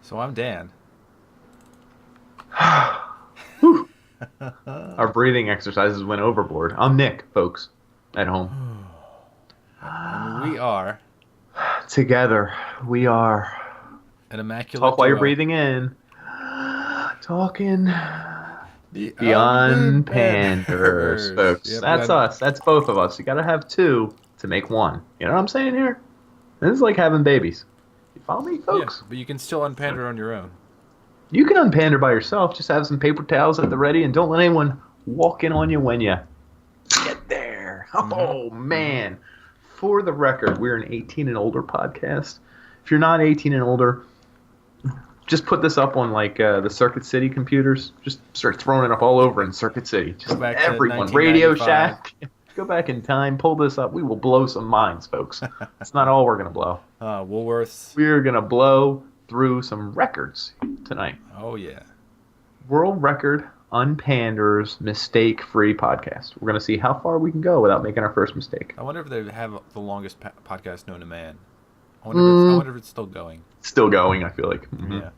So I'm Dan. Our breathing exercises went overboard. I'm Nick, folks, at home. And we are Together, we are. an immaculate Talk while you're duo. breathing in. Talking The beyond panders, Unpanders. folks. Yep, That's us. That's both of us. You gotta have two to make one. You know what I'm saying here? This is like having babies. You follow me, folks? but you can still unpander on your own. You can unpander by yourself. Just have some paper towels at the ready and don't let anyone walk in on you when you get there. Oh, man. For the record, we're an 18 and older podcast. If you're not 18 and older, just put this up on like the Circuit City computers. Just start throwing it up all over in Circuit City. Just back to everyone. Radio 1995. Shack. Go back in time. Pull this up. We will blow some minds, folks. That's not all we're going to blow. Woolworths. We're going to blow through some records tonight. Oh, yeah. World record unpanders mistake-free podcast. We're going to see how far we can go without making our first mistake. I wonder if they have the longest podcast known to man. I wonder if it's still going. Still going, I feel like. Mm-hmm. Yeah.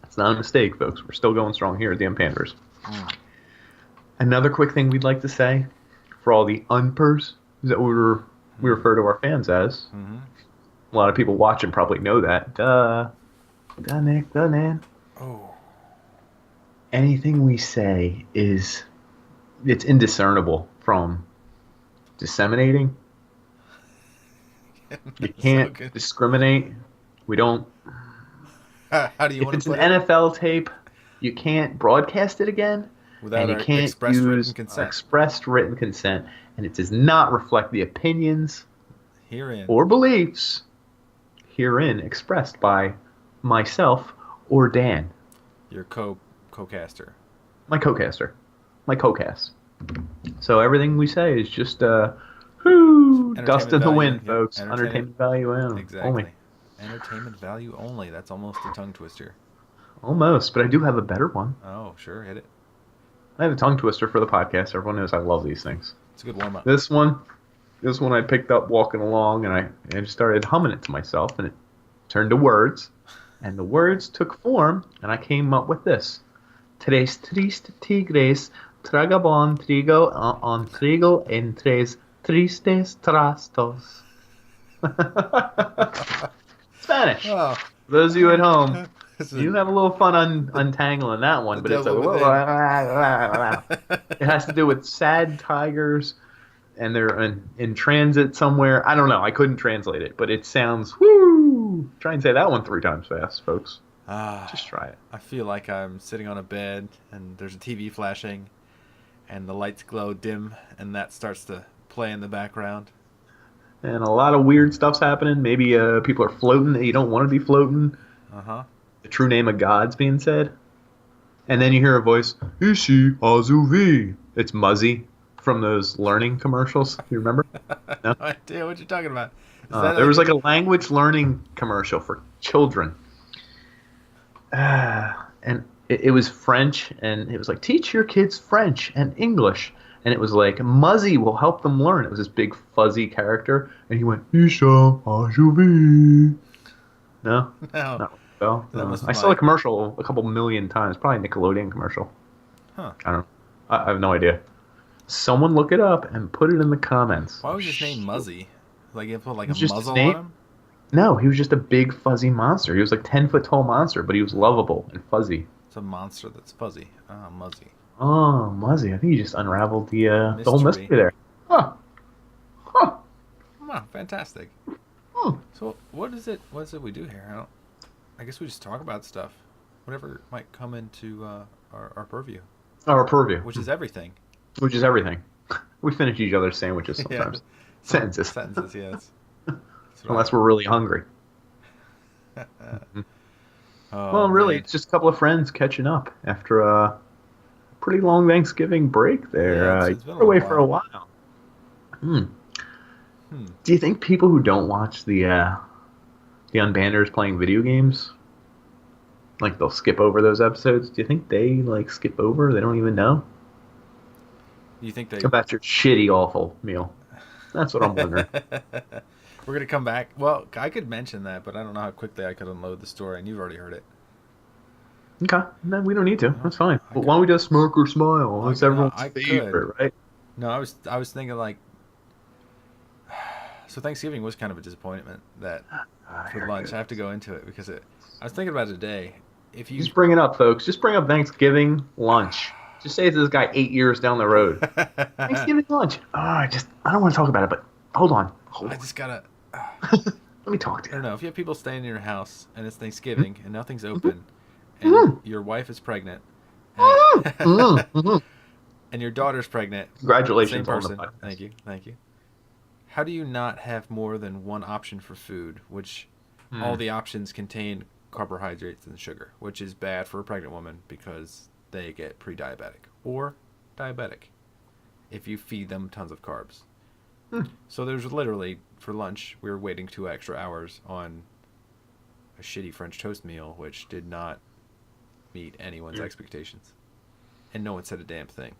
It's not a mistake, folks. We're still going strong here at the Unpanders. Another quick thing we'd like to say for all the unpers that we refer to our fans as. Mm-hmm. A lot of people watching probably know that. Duh, Nick. Duh, Nan. Oh. Anything we say it's indiscernible from disseminating. You can't discriminate. We don't. How do you want If it's to an put it? NFL tape, you can't broadcast it again. Without and you our can't express use written consent. expressed written consent. And it does not reflect the opinions Herein. or beliefs herein expressed by myself or Dan, Your co-caster. my co-caster, my co-cast. So everything we say is just dust in the value, wind, yep. folks. Entertainment value only. Exactly. Entertainment value only. That's almost a tongue twister. Almost, but I do have a better one. Oh, sure. Hit it. I have a tongue twister for the podcast. Everyone knows I love these things. It's a good warm-up. This one I picked up walking along, and I just started humming it to myself, and it turned to words, and the words took form, and I came up with this. Tres tristes tigres tragabon trigo on trigo en tres tristes trastos. Spanish. Oh. For those of you at home, you have a little fun untangling that one, but it's it has to do with sad tigers, and they're in transit somewhere. I don't know. I couldn't translate it, but it sounds woo. Try and say that one 3 times fast, folks. Just try it. I feel like I'm sitting on a bed, and there's a TV flashing, and the lights glow dim, and that starts to play in the background. And a lot of weird stuff's happening. Maybe people are floating that you don't want to be floating. Uh-huh. The true name of God's being said. And then you hear a voice, Ishi Azuvi. It's Muzzy from those learning commercials. You remember? No? No idea what you're talking about. There was like a language learning commercial for children. And it was French, and it was like, teach your kids French and English. And it was like, Muzzy will help them learn. It was this big fuzzy character. And he went, Isha Ajuvi. No? No. No. That must be I saw the commercial a couple million times. Probably a Nickelodeon commercial. Huh. I don't know. I have no idea. Someone look it up and put it in the comments. Why was his name Muzzy? Like you put like a It's just his muzzle name? on him? No, he was just a big fuzzy monster. He was like 10-foot tall monster, but he was lovable and fuzzy. It's a monster that's fuzzy. Ah, Muzzy. Oh, Muzzy. I think you just unraveled the whole mystery there. Huh. Wow, fantastic. So what is it we do here? I guess we just talk about stuff. Whatever might come into our purview. Our purview. Which is everything. Which is everything. We finish each other's sandwiches sometimes. Yeah. Sentences. Sentences, yes. Unless we're really hungry. Well, really, it's just a couple of friends catching up after a pretty long Thanksgiving break there. Yeah, it's been away for a while. Do you think people who don't watch the Unbanders playing video games, like they'll skip over those episodes? Do you think they like skip over? They don't even know? You think they... About your shitty, awful meal. That's what I'm wondering. We're going to come back. Well, I could mention that, but I don't know how quickly I could unload the story, and you've already heard it. Okay. No, we don't need to. No, That's fine. I But could. why don't we just smirk or smile? That's everyone's I could. favorite, right? No, I was thinking like. So Thanksgiving was kind of a disappointment that for Here it lunch. I have to goes. go into it because I was thinking about it today. If you Just bring it up, folks. Just bring up Thanksgiving lunch. Just say it's this guy 8 years down the road. Thanksgiving lunch. Oh, I don't want to talk about it, but hold on. Hold I on. just gotta. Let me talk to I don't you. know. If you have people staying in your house and it's Thanksgiving and nothing's Mhm. open, and Mhm. your wife is pregnant, and, Mhm. Mhm. Mhm. and your daughter's pregnant, same Congratulations on the person. podcast. Thank you. How do you not have more than one option for food, which all Hmm. the options contain carbohydrates and sugar, which is bad for a pregnant woman because they get pre-diabetic or diabetic if you feed them tons of carbs. Hmm. So there's literally, for lunch, we were waiting 2 extra hours on a shitty French toast meal, which did not meet anyone's expectations. And no one said a damn thing.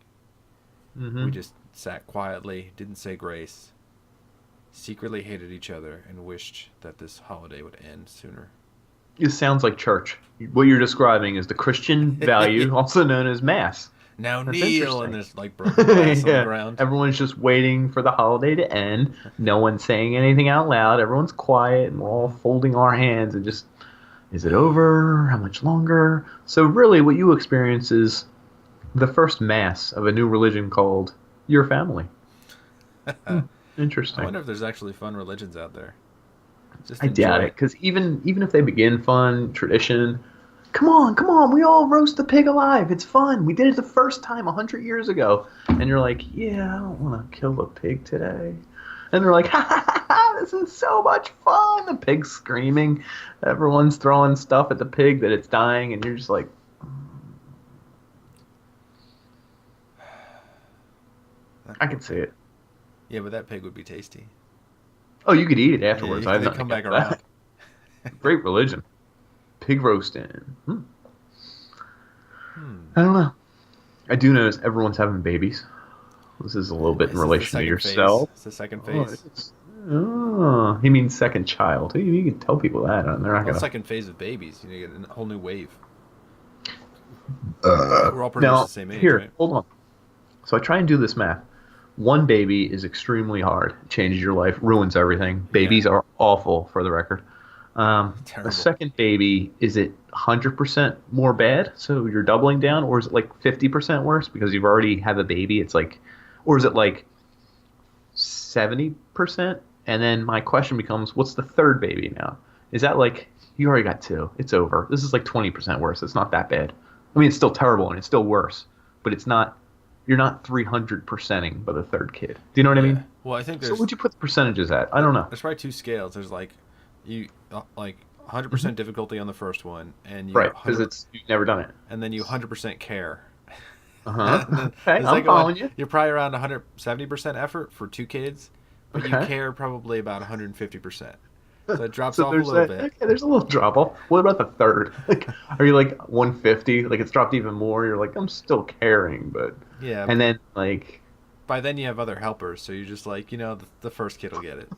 We Mm-hmm. just sat quietly, didn't say grace, secretly hated each other, and wished that this holiday would end sooner. It sounds like church. What you're describing is the Christian value, also known as Mass. Now That's kneel, and interesting. there's like broken glass on the Yeah. ground. Everyone's just waiting for the holiday to end. No one's saying anything out loud. Everyone's quiet, and we're all folding our hands and just, is it over? How much longer? So really, what you experience is the first mass of a new religion called your family. Hmm, I interesting. wonder if there's actually fun religions out there. Just I doubt enjoy it, it. because even if they begin fun tradition, come on, we all roast the pig alive. It's fun. We did it the first time 100 years ago, and you're like, yeah, I don't want to kill the pig today. And they're like, ha ha ha, ha, this is so much fun. The pig's screaming, everyone's throwing stuff at the pig that it's dying, and you're just like, That I poor can see pig. it. Yeah, but that pig would be tasty. Oh, you could eat it Yeah, afterwards. I have they nothing come back against that. around. Great religion. Pig roasting. Hmm. I don't know. I do notice everyone's having babies. This is a little bit in This is the relation to second phase. yourself. It's the second Oh, phase. he means second child. You can tell people that. They're not Well, the gonna. second phase of babies. You get a whole new wave. We're all pretty much Now, the same age, here, right? hold on. So I try and do this math. One baby is extremely hard. It changes your life, ruins everything. Yeah. Babies are awful, for the record. A Terrible. second baby, is it 100% more bad? So you're doubling down, or is it like 50% worse because you've already had a baby? It's like, or is it like 70%? And then my question becomes, what's the third baby now? Is that like, you already got two, it's over. This is like 20% worse. It's not that bad. I mean, it's still terrible and it's still worse, but it's not, you're not 300%ing by the third kid. Do you know what I Yeah. mean? Well, I think So there's what'd you put the percentages at? I don't know. there's probably two scales. There's like you like Mhm. 100% difficulty on the first one, and you Right, because 100, you've never done it. and then you 100% care. Uh-huh. And then Okay, the I'm second one, following you. you're probably around 170% effort for two kids, but you Okay. care probably about 150%. So it drops So off a there's little that. bit. Okay, there's a little drop off. What about the third? Like, are you like 150? Like it's dropped even more. You're like, I'm still caring, but Yeah. and then like By then you have other helpers, so you're just like, the first kid will get it.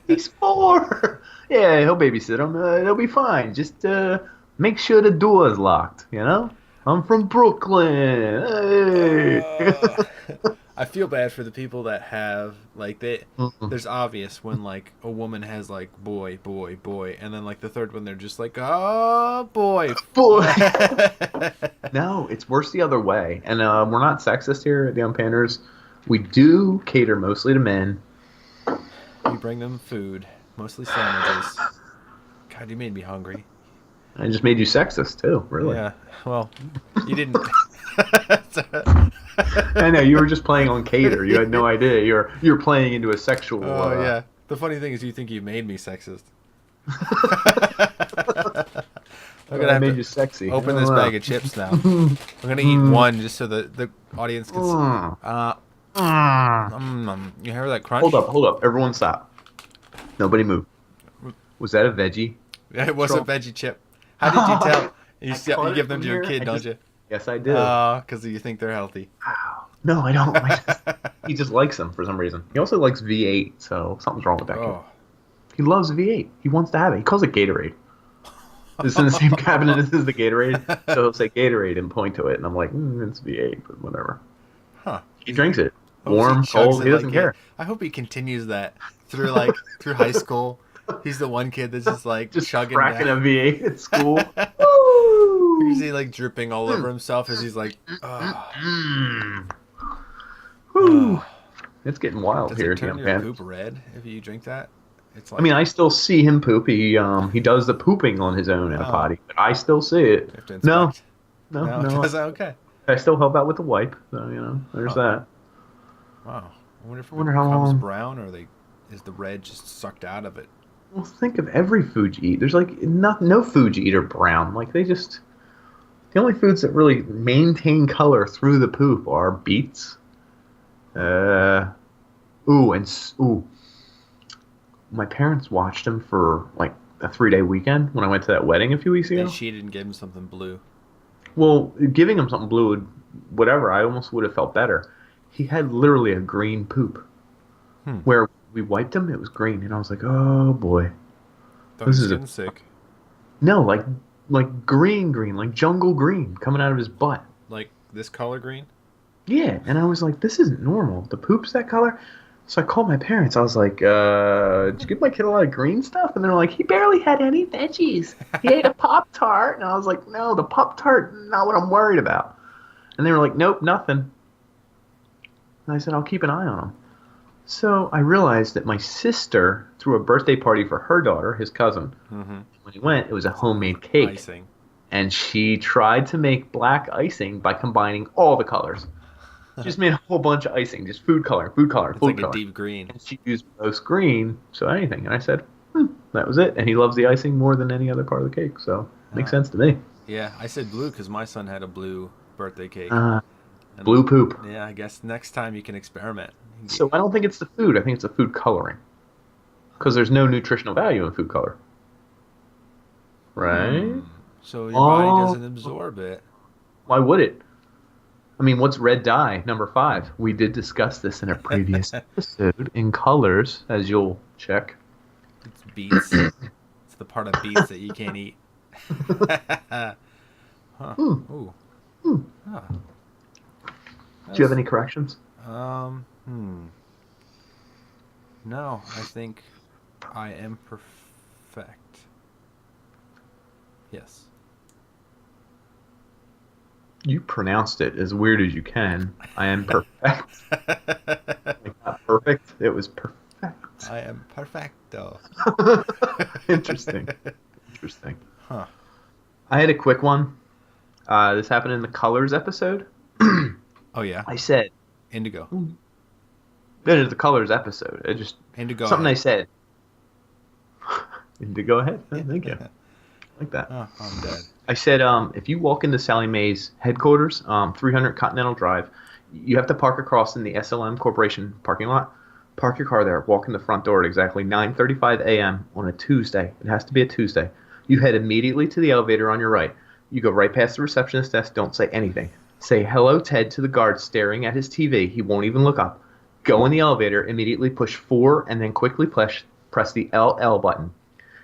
he's four. Yeah, he'll babysit him. He'll be fine. Just make sure the door is locked. I'm from Brooklyn. Hey. Uh, I feel bad for the people that have like Mm-mm. there's obvious when like a woman has like boy, boy, boy, and then like the third one they're just like, oh boy. Boy. No, it's worse the other way. And we're not sexist here at the Unpanders. We do cater mostly to men. We bring them food, mostly sandwiches. God, you made me hungry. I just made you sexist too, really. Yeah. Well, you didn't. I know you were just playing on cater. You had no idea. You're playing into a sexual. Oh yeah. The funny thing is, you think you made me sexist. I'm gonna I have made to you sexy. open I this don't know. bag of chips now. I'm gonna eat one just so the audience can see. Mm. Mm. You hear that crunch? Hold up. Everyone stop. Nobody move. Was that a veggie? Yeah, it was a Trump. veggie chip. How did you tell? You, I see- caught you it give them from to your here. kid, don't you? Yes, I do. Because you think they're healthy. Wow. No, I don't. He just likes them for some reason. He also likes V8, so something's wrong with that kid. Oh. He loves V8. He wants to have it. He calls it Gatorade. It's in the same cabinet as the Gatorade. So he'll say Gatorade and point to it, and I'm like, it's V8, but whatever. Huh. He drinks it. Hopes Warm, chugs cold, it he doesn't like care. I hope he continues that through through high school. He's the one kid that's just Just chugging cracking down. a V8 at school. Woo! Is he dripping all over himself as he's Mm. Whew. It's getting wild Does here, it turn young your man. poop red if you drink that? It's I mean, I still see him poop. He does the pooping on his own in a potty, but I still see it. you have to No, inspect. no. Does that okay? I still help out with the wipe, so there's that. Wow. I wonder if it Wonder how becomes long- brown or is the red just sucked out of it? Well, think of every food you eat. There's no food you eat are brown. The only foods that really maintain color through the poop are beets. My parents watched him for a 3-day weekend when I went to that wedding a few weeks ago. And she didn't give him something blue. Well, giving him something blue whatever, I almost would have felt better. He had literally a green poop. Where we wiped him, it was green, and I was like, oh boy. This is getting sick. No, like green, like jungle green coming out of his butt. Like this color green? Yeah, and I was like, this isn't normal. The poop's that color? So I called my parents. I was like, did you give my kid a lot of green stuff? And they're like, he barely had any veggies. He ate a Pop-Tart. And I was like, no, the Pop-Tart, not what I'm worried about. And they were like, nope, nothing. And I said, I'll keep an eye on him. So I realized that my sister threw a birthday party for her daughter, his cousin. Mm-hmm. When he went, it was a homemade cake. Icing. And she tried to make black icing by combining all the colors. She just made a whole bunch of icing, just food color. It's like a deep green. And she used most green, so anything. And I said, that was it. And he loves the icing more than any other part of the cake, so makes sense to me. Yeah, I said blue because my son had a blue birthday cake. Blue poop. Yeah, I guess next time you can experiment. So I don't think it's the food. I think it's the food coloring. Because there's no nutritional value in food color. Right? So your body doesn't absorb it. Why would it? I mean, what's red dye? Number 5. We did discuss this in a previous episode. In colors, as you'll check. It's beets. It's the part of beets that you can't eat. Huh. Ooh. Huh. Do you have any corrections? No, I think I am perfect. Yes. You pronounced it as weird as you can. I am perfect. Not perfect. It was perfect. I am perfecto. Interesting. Huh. I had a quick one. This happened in the colors episode. Oh yeah. I said indigo. Then it's the colors episode. It just indigo. Something ahead. I said. Indigo ahead. Oh, thank you. Like that. Oh, I'm dead. I said, if you walk into Sallie Mae's headquarters, 300 Continental Drive, you have to park across in the SLM Corporation parking lot. Park your car there. Walk in the front door at exactly 9:35 a.m. on a Tuesday. It has to be a Tuesday. You head immediately to the elevator on your right. You go right past the receptionist desk. Don't say anything. Say hello, Ted, to the guard staring at his TV. He won't even look up. Go in the elevator. Immediately push 4 and then quickly press the LL button.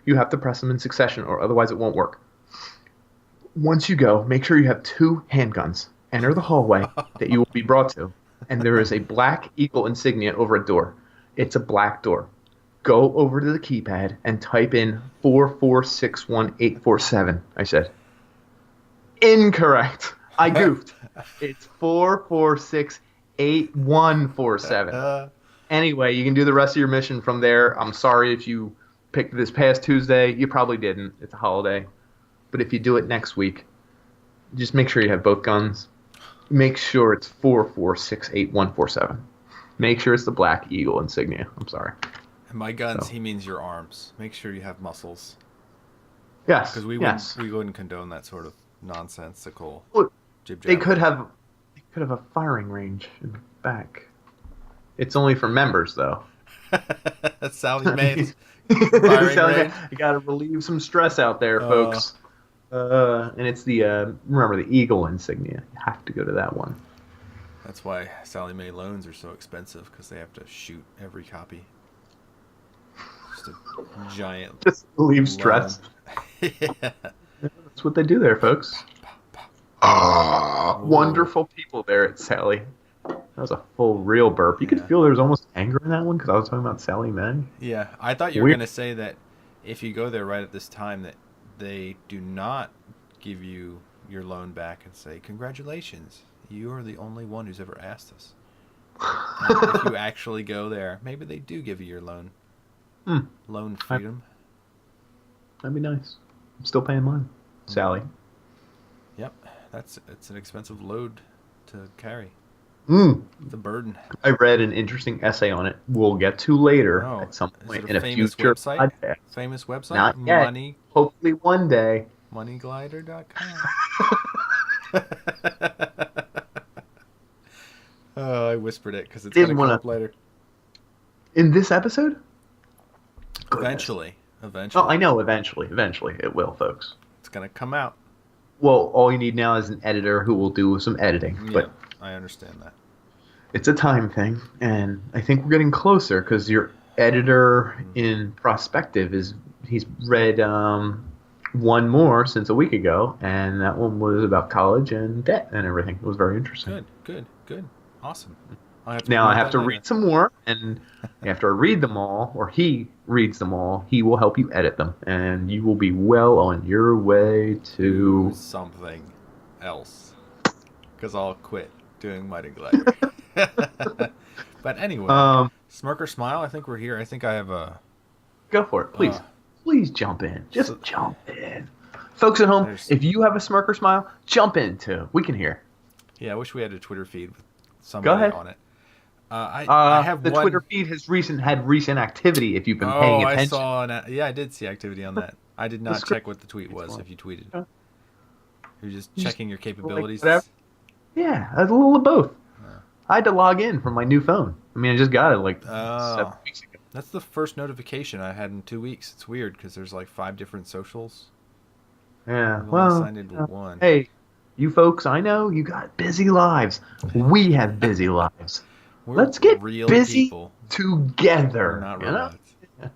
You have to press them in succession or otherwise it won't work. Once you go, make sure you have 2 handguns. Enter the hallway that you will be brought to, and there is a black eagle insignia over a door. It's a black door. Go over to the keypad and type in 4461847. I said. Incorrect. I goofed. It's 4468147. Anyway, you can do the rest of your mission from there. I'm sorry if you picked this past Tuesday. You probably didn't. It's a holiday. But if you do it next week, just make sure you have both guns. Make sure it's 4468147. Make sure it's the Black Eagle insignia. I'm sorry. And by guns, he means your arms. Make sure you have muscles. Yes. Because we wouldn't condone that sort of nonsensical jib jab. They could have a firing range in the back. It's only for members, though. Sallie Mae's firing range. You got to relieve some stress out there, folks. And it's remember the Eagle insignia. You have to go to that one. That's why Sallie Mae loans are so expensive, because they have to shoot every copy. Just a giant. Just relieve stress. Yeah. That's what they do there, folks. Ah, Ooh. wonderful people there at Sally. That was a full real burp. You could Yeah. feel there was almost anger in that one because I was talking about Sally Mae. Yeah, I thought you were Weird. going to say that if you go there right at this time that they do not give you your loan back and say, congratulations, you are the only one who's ever asked us. And if you actually go there, maybe they do give you your loan. Hmm. Loan freedom. That'd be nice. I'm still paying mine. Sally. Yep, it's an expensive load to carry. Mm. It's a burden. I read an interesting essay on it. We'll get to later Oh, at some is point it in a a famous future website? podcast. Famous website? Not yet. Hopefully one day. Moneyglider.com. Oh, I whispered it because it's going to come up later. In this episode? Goodness. Eventually. Oh, I know. Eventually it will, folks. It's going to come out. Well, all you need now is an editor who will do some editing. Yeah, but I understand that. it's a time thing, and I think we're getting closer because your editor in prospective he's read one more since a week ago, and that one was about college and debt and everything. It was very interesting. Good. Awesome. I have to read some more, and after I read them all, or he reads them all, he will help you edit them, and you will be well on your way to something else. Because I'll quit doing Mighty Glider. But anyway, Smirk or Smile, I think we're here. I think I have a... Go for it, please. Please jump in. Just jump in. Folks at home, if you have a Smirk or Smile, jump in too. We can hear. Yeah, I wish we had a Twitter feed with somebody on it. I have the Twitter feed has had recent activity. If you've been paying attention, I did see activity on that. I did not check what the tweet was. If you tweeted, you're just checking your capabilities. Yeah, a little of both. I had to log in from my new phone. I mean, I just got it 7 weeks ago. That's the first notification I had in 2 weeks. It's weird because there's like 5 different socials. Yeah, well, signed into one. Hey, you folks, I know you got busy lives. We have busy lives. Let's get real busy people. Together. We're not robots. Yeah.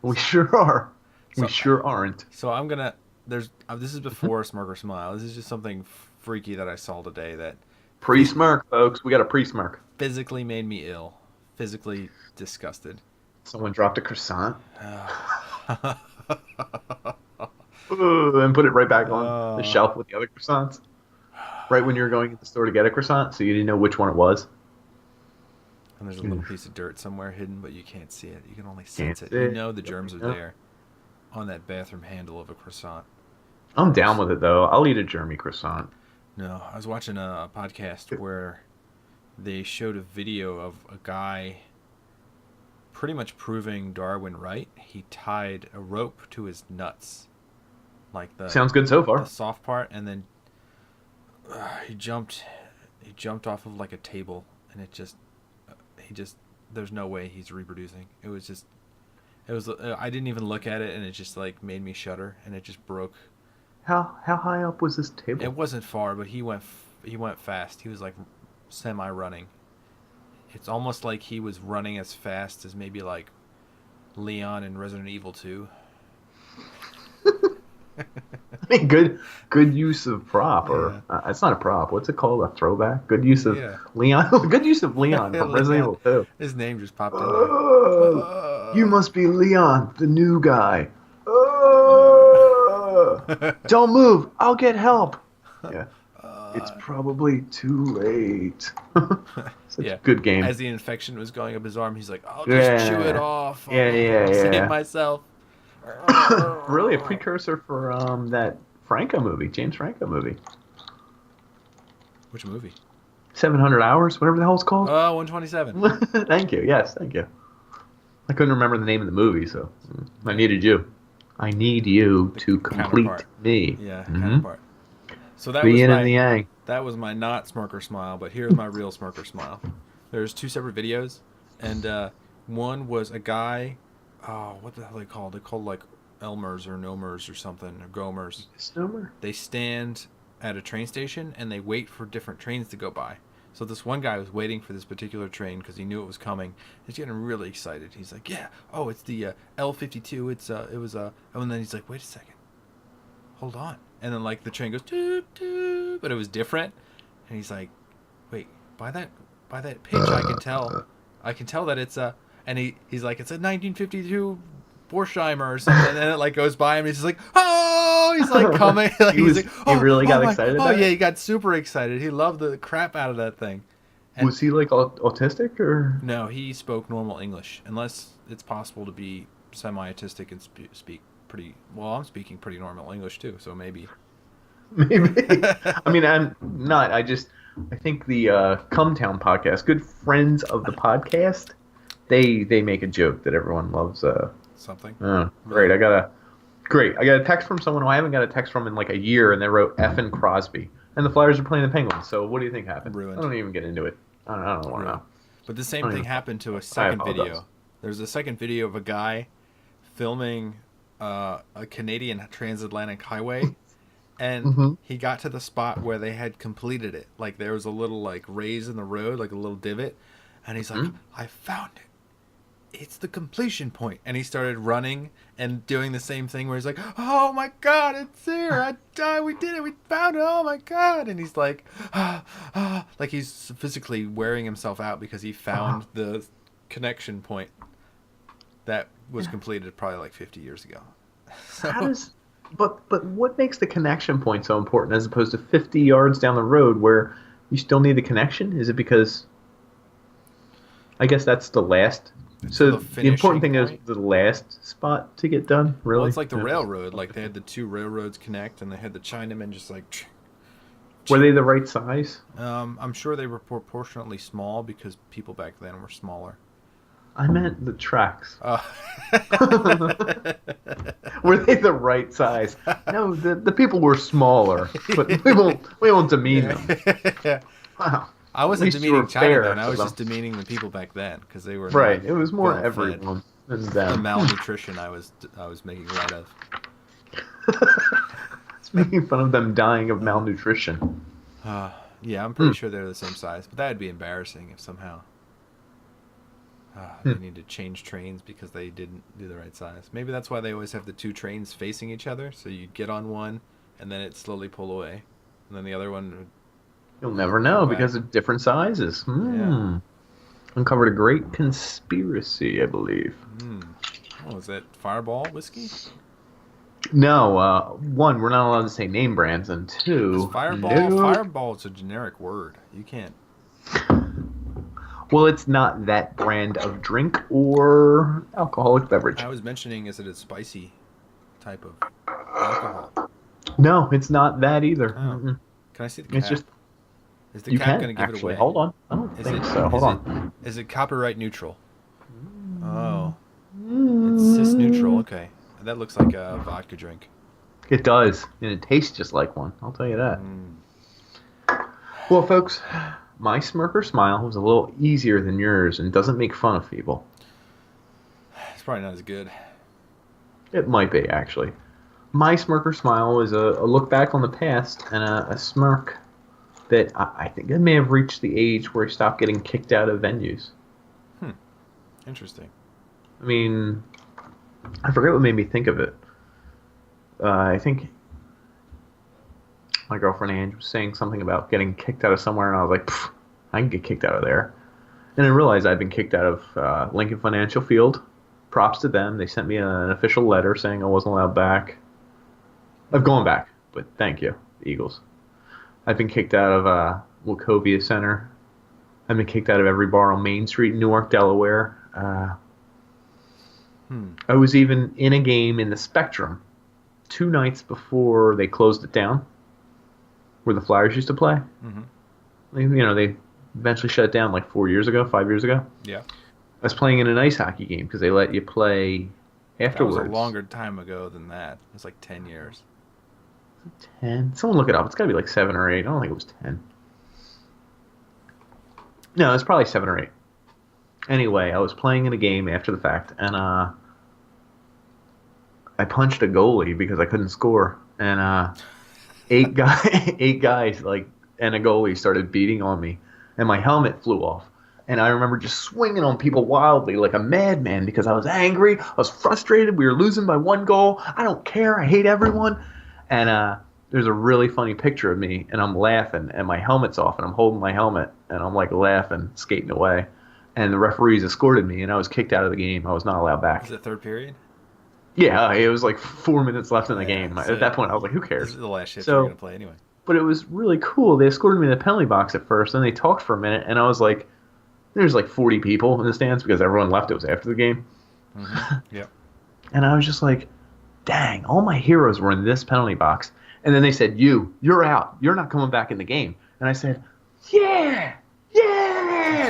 We sure are. We sure aren't. So I'm gonna. This is before Smirk or Smile. This is just something freaky that I saw today that. Pre-smirk, folks. We got a pre-smirk. Physically made me ill. Physically disgusted. Someone dropped a croissant. And put it right back on the shelf with the other croissants. Right when you were going to the store to get a croissant, so you didn't know which one it was. And there's a little piece of dirt somewhere hidden, but you can't see it. You can only sense it. You know the germs are there on that bathroom handle of a croissant. I'm down with it, though. I'll eat a germy croissant. No, I was watching a podcast where they showed a video of a guy pretty much proving Darwin right. He tied a rope to his nuts. Sounds good so far. The soft part, and then he jumped off of like a table, and there's no way he's reproducing. I didn't even look at it, and it just like made me shudder, and it just broke. How high up was this table? It wasn't far, but he went fast. He was like semi-running. It's almost like he was running as fast as maybe like Leon in Resident Evil 2. I mean, good use of prop, or it's not a prop. What's it called? A throwback. Good use of Leon. Good use of Leon from Resident Evil 2. His name just popped in there. You must be Leon, the new guy. Don't move. I'll get help. Yeah. It's probably too late. Such a good game. As the infection was going up his arm, he's like, I'll just chew it off. Yeah. Save myself. Really a precursor for that Franco movie, James Franco movie. Which movie? 700 Hours, whatever the hell it's called. 127. Thank you. Yes, thank you. I couldn't remember the name of the movie, so I needed you. I need you to complete me. Yeah, counterpart. So that the was yin and the yang. That was my not Smirk or Smile, but here's my real Smirk or Smile. There's 2 separate videos, and one was a guy. Oh, what the hell are they called? They're called like Elmers or Nomers or something, or Gomers. Snowmer? They stand at a train station and they wait for different trains to go by. So this one guy was waiting for this particular train because he knew it was coming. He's getting really excited. He's like, "Yeah, it's the L52. And then he's like, "Wait a second, hold on." and then like the train goes toot toot, but it was different, and he's like, wait, by that pitch I can tell that it's a, and he's like, it's a 1952 Borsheimer or something, and it like goes by him, and he's just like, oh, he's like coming, like, he really got excited. Oh yeah, he got super excited. He loved the crap out of that thing. And was he like autistic or? No, he spoke normal English, unless it's possible to be semi-autistic and speak pretty well. I'm speaking pretty normal English too, so maybe. I mean, I'm not. I think the Cumtown podcast, good friends of the podcast, they make a joke that everyone loves. Something. Great. I got a text from someone who I haven't got a text from in like a year, and they wrote F Crosby. And the Flyers are playing the Penguins, so what do you think happened? Ruined. I don't even get into it. I don't want to know. But the same thing happened to a second video. There's a second video of a guy filming a Canadian transatlantic highway, and he got to the spot where they had completed it. Like there was a little like raise in the road, like a little divot, and he's like, I found it. It's the completion point. And he started running and doing the same thing where he's like, oh my God, it's here. We did it. We found it. Oh my God. And he's like, like he's physically wearing himself out because he found the connection point that was completed probably like 50 years ago. So, but what makes the connection point so important as opposed to 50 yards down the road where you still need the connection? Is it because, I guess that's the last. So the important thing is the last spot to get done, really? Well, it's like the railroad. Like they had the two railroads connect, and they had the Chinamen just like... Were they the right size? I'm sure they were proportionately small because people back then were smaller. I meant the tracks. Were they the right size? No, the people were smaller, but we won't demean them. Wow. I wasn't demeaning China then. I was just demeaning the people back then because they were right. It was more everyone than them. The malnutrition I was making light of. It's making fun of them dying of malnutrition. Yeah, I'm pretty sure they're the same size, but that would be embarrassing if somehow they need to change trains because they didn't do the right size. Maybe that's why they always have the two trains facing each other, so you'd get on one and then it slowly pull away, and then the other one would... You'll never know because of different sizes. Yeah. Uncovered a great conspiracy, I believe. Oh, is that Fireball whiskey? No. One, we're not allowed to say name brands, and two, Fireball is a generic word. You can't. Well, it's not that brand of drink or alcoholic beverage. I was mentioning, is it a spicy type of alcohol? No, it's not that either. Oh. Can I see the cap? It's just... Is the cap going to give it away? Hold on. I don't think so. Hold on. Is it copyright neutral? Oh. It's cis neutral. Okay. That looks like a vodka drink. It does. And it tastes just like one. I'll tell you that. Well, folks, my smirk or smile was a little easier than yours and doesn't make fun of people. It's probably not as good. It might be, actually. My smirk or smile was a look back on the past and a smirk that I think I may have reached the age where I stopped getting kicked out of venues. Interesting. I mean, I forget what made me think of it. I think my girlfriend Ange was saying something about getting kicked out of somewhere, and I was like, I can get kicked out of there. And I realized I'd been kicked out of Lincoln Financial Field. Props to them. They sent me an official letter saying I wasn't allowed back. I've gone back, but thank you, Eagles. I've been kicked out of Wachovia Center. I've been kicked out of every bar on Main Street in Newark, Delaware. I was even in a game in the Spectrum 2 nights before they closed it down, where the Flyers used to play. They eventually shut it down like 5 years ago. Yeah. I was playing in an ice hockey game because they let you play afterwards. That was a longer time ago than that. It was like 10 years. 10? Someone look it up. It's got to be like 7 or 8. I don't think it was 10. No, it's probably 7 or 8. Anyway, I was playing in a game after the fact, and I punched a goalie because I couldn't score. And 8 guys and a goalie started beating on me, and my helmet flew off. And I remember just swinging on people wildly like a madman because I was angry. I was frustrated. We were losing by 1 goal. I don't care. I hate everyone. And there's a really funny picture of me, and I'm laughing, and my helmet's off, and I'm holding my helmet, and I'm like laughing, skating away, and the referees escorted me, and I was kicked out of the game. I was not allowed back. Was it third period? Yeah, it was like 4 minutes left in the Yeah, game. so At that point, I was like, who this cares? is the last shift we're So, gonna play anyway. but it was really cool. They escorted me to the penalty box at first, and they talked for a minute, and I was like, there's like 40 people in the stands because everyone left. It was after the game. Yep. And I was just like, dang, all my heroes were in this penalty box. And then they said, you're out. You're not coming back in the game. And I said, yeah,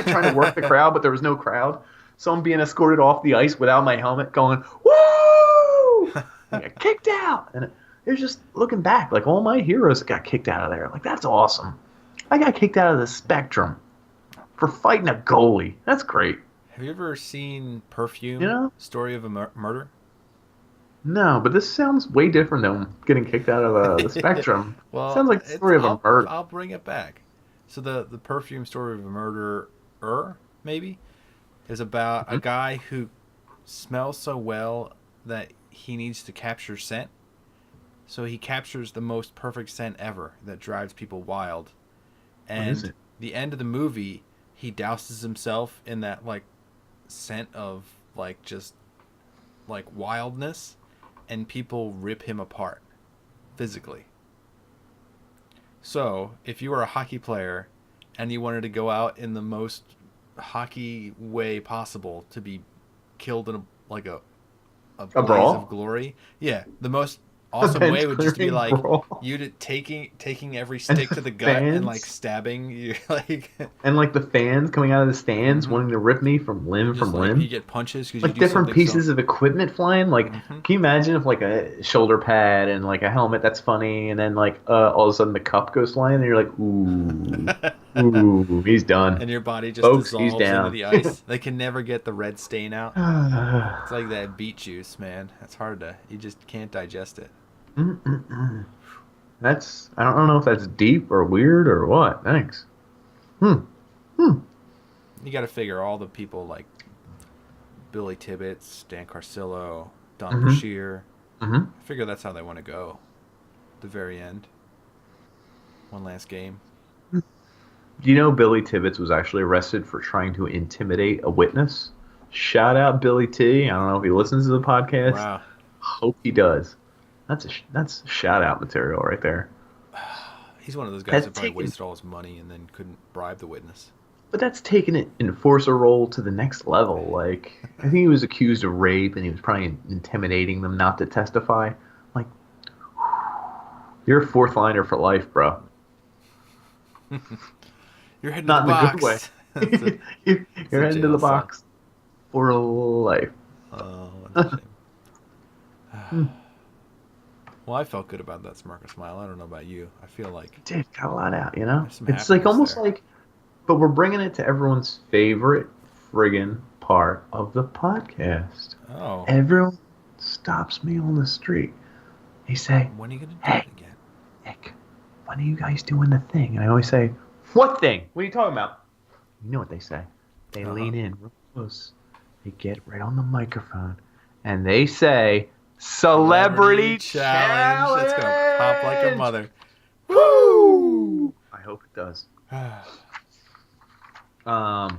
trying to work the crowd, but there was no crowd. So I'm being escorted off the ice without my helmet going, woo! I got kicked out. And it was just looking back, like all my heroes got kicked out of there. Like, that's awesome. I got kicked out of the Spectrum for fighting a goalie. That's great. Have you ever seen Perfume? You know? Story of a Murder? No, but this sounds way different than getting kicked out of the Spectrum. Well, sounds like the story of a murder. I'll bring it back. So the Perfume Story of a Murderer, maybe, is about a guy who smells so well that he needs to capture scent. So he captures the most perfect scent ever that drives people wild. And the end of the movie, he douses himself in that like scent of like just like wildness, and people rip him apart physically. So if you were a hockey player and you wanted to go out in the most hockey way possible to be killed in a blaze brawl? of glory, yeah, the most awesome way would just be like brawl. you taking every stick to the gut and like stabbing you like and like the fans coming out of the stands wanting to rip me from limb just from like limb. you get punches because Like you do different something pieces of equipment flying. Like, can you imagine if like a shoulder pad and like a helmet that's funny, and then like all of a sudden the cup goes flying, and you're like, ooh, he's done. and your body just Folks, dissolves he's down. into the ice. They can never get the red stain out. It's like that beet juice, man. That's hard to. You just can't digest it. That's, I don't know if that's deep or weird or what. Thanks. You got to figure all the people like Billy Tibbetts, Dan Carcillo, Don Bashir. I figure that's how they want to go. The very end. One last game. Do you know Billy Tibbetts was actually arrested for trying to intimidate a witness? Shout out Billy T. I don't know if he listens to the podcast. Wow. Hope he does. That's shout out material right there. He's one of those guys that probably wasted all his money and then couldn't bribe the witness. But that's taking it enforcer role to the next level. Like, I think he was accused of rape, and he was probably intimidating them not to testify. Like, you're a fourth liner for life, bro. You're heading Not to the in box. a good way. You're heading to the box for life. Oh, that's a shame. Well, I felt good about that smirk or smile. I don't know about you. I feel like Dude, got a lot out, you know? There's some It's like happiness almost there. like, but we're bringing it to everyone's favorite friggin' part of the podcast. oh, Everyone stops me on the street. They say, when are you gonna do Hey. it again? Nick, when are you guys doing the thing? And I always say, what thing? What are you talking about? You know what they say. They lean in real close. They get right on the microphone. And they say, Celebrity Challenge. That's gonna pop like a mother. Woo! I hope it does. I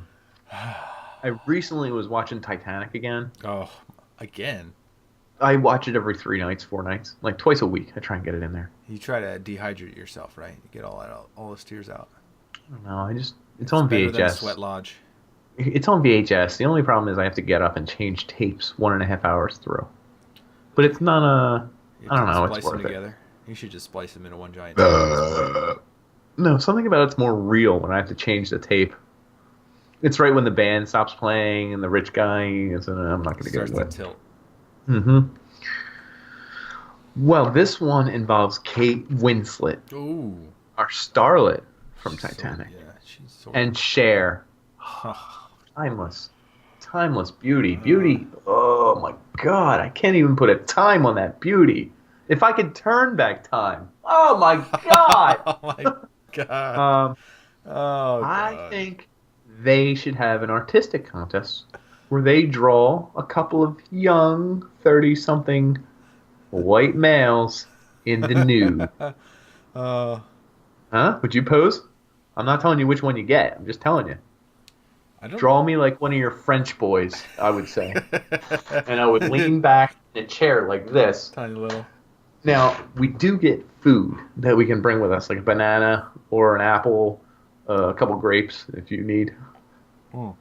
recently was watching Titanic again. Oh, again. I watch it every 3 nights, 4 nights, like twice a week. I try and get it in there. You try to dehydrate yourself, right? You get all those tears out. I don't know. It's on Better than a VHS. sweat lodge. It's on VHS. The only problem is I have to get up and change tapes 1.5 hours through. But it's not a. You I don't have to know. Splice It's them worth it. together. You should just splice them into one giant. No, something about it's more real when I have to change the tape. It's right when the band stops playing and the rich guy is. I'm not going to get Starts into to it. tilt. Well, this one involves Kate Winslet, Ooh. our starlet from She's so- Titanic, yeah, she's so. and Cher. Timeless beauty. Oh my God, I can't even put a time on that beauty. If I could turn back time, oh my God. Oh my god. Oh, I God. think they should have an artistic contest where they draw a couple of young 30-something white males in the nude. Uh, Huh? Would you pose? I'm not telling you which one you get. I'm just telling you. I don't. Draw me like one of your French boys, I would say. And I would lean back in a chair like this. Tiny little. Now, we do get food that we can bring with us, like a banana or an apple, a couple grapes if you need, Mm.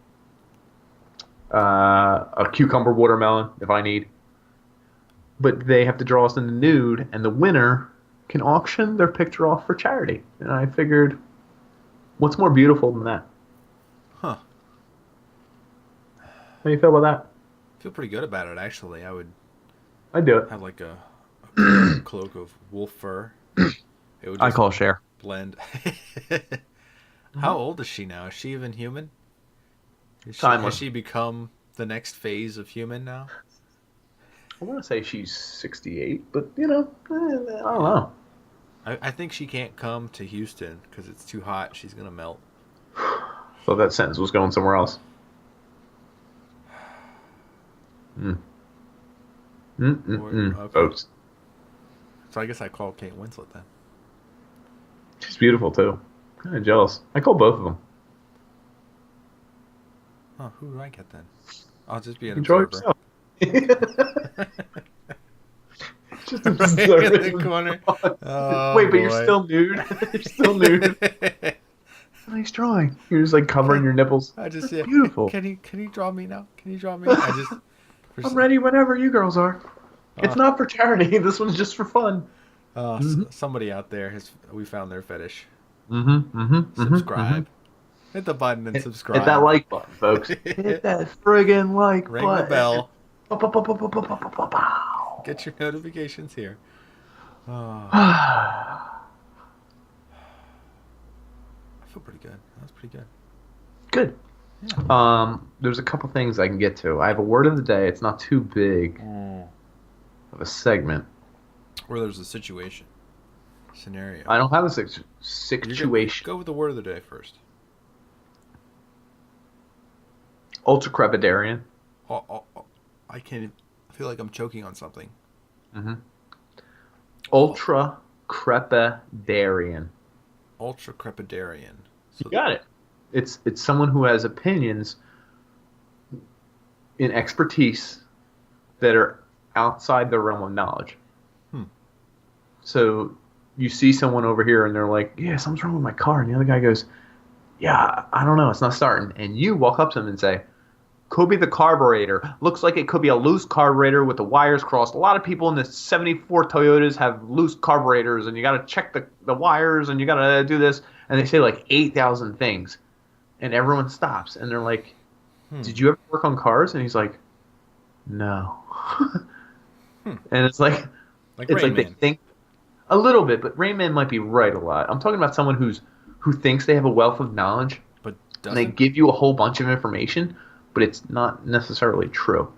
a cucumber watermelon if I need. But they have to draw us in the nude, and the winner can auction their picture off for charity. And I figured, what's more beautiful than that? Huh. How do you feel about that? I feel pretty good about it, actually. I would I'd do it. have like a cloak of wolf fur. It would I just call share. blend. How old is she now? Is she even human? Has Timeless. she become the next phase of human now? I want to say she's 68, but, I don't know. I think she can't come to Houston because it's too hot. She's going to melt. So that sentence was going somewhere else. Okay. Folks. So I guess I call Kate Winslet then. She's beautiful, too. Kind of jealous. I call both of them. Oh, who do I get then? I'll just be an Enjoy observer. yourself. Just In observe the it. corner. Oh, Wait, but you're boy. still nude? You're still nude. Nice drawing. You're just like covering your nipples. I just That's beautiful. Can you draw me now? Can you draw me? I just. I'm ready whenever you girls are. It's not for charity. This one's just for fun. Somebody out there we found their fetish. Mm-hmm. Subscribe. Hit the button and subscribe. Hit that like button, folks. Hit that friggin' like Ring button. the bell. Pow. Get your notifications here. Oh, I feel pretty good. That was pretty good. Good. Yeah. There's a couple things I can get to. I have a word of the day. It's not too big of a segment. Or there's a situation. Scenario. I don't have a You're situation. Go with the word of the day first. Ultra-crepidarian. Oh, I can't. I feel like I'm choking on something. Ultra-crepidarian. Ultra-crepidarian. You got it. It's someone who has opinions in expertise that are outside the realm of knowledge. So you see someone over here and they're like, yeah, something's wrong with my car. And the other guy goes, yeah, I don't know. It's not starting. And you walk up to him and say, could be the carburetor. Looks like it could be a loose carburetor with the wires crossed. A lot of people in the 74 Toyotas have loose carburetors, and you got to check the wires, and you got to do this. And they say like 8,000 things. And everyone stops. And they're like, did you ever work on cars? And he's like, no. And it's like Rain they Man. think a little bit, but Rain Man might be right a lot. I'm talking about someone who thinks they have a wealth of knowledge, But and they doesn't. give you a whole bunch of information, but it's not necessarily true.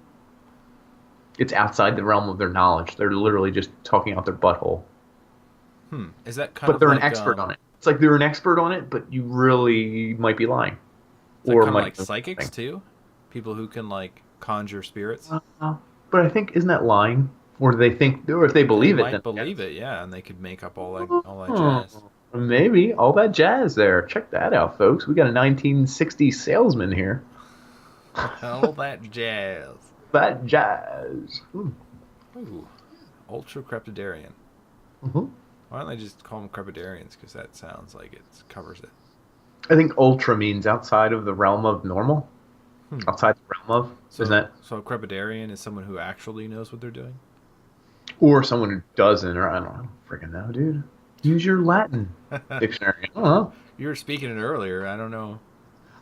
It's outside the realm of their knowledge. They're literally just talking out their butthole. Is that kind But of they're like, an expert on it. It's like they're an expert on it, but you really might be lying. Is that kind of might like know psychics something. too? People who can like conjure spirits. But I think, isn't that lying? Or do they think, or if they believe They it, might then believe it, yeah, and they could make up all that jazz. Maybe all that jazz there. Check that out, folks. We got a 1960s salesman here. All that jazz. That jazz. Ooh, ultra crepidarian. Why don't they just call them crepidarians? Because that sounds like it covers it. I think ultra means outside of the realm of normal. Outside the realm of. So, Isn't that? So a crepidarian is someone who actually knows what they're doing? Or someone who doesn't, or I don't freaking know, dude. Use your Latin dictionary. I don't know. You were speaking it earlier. I don't know.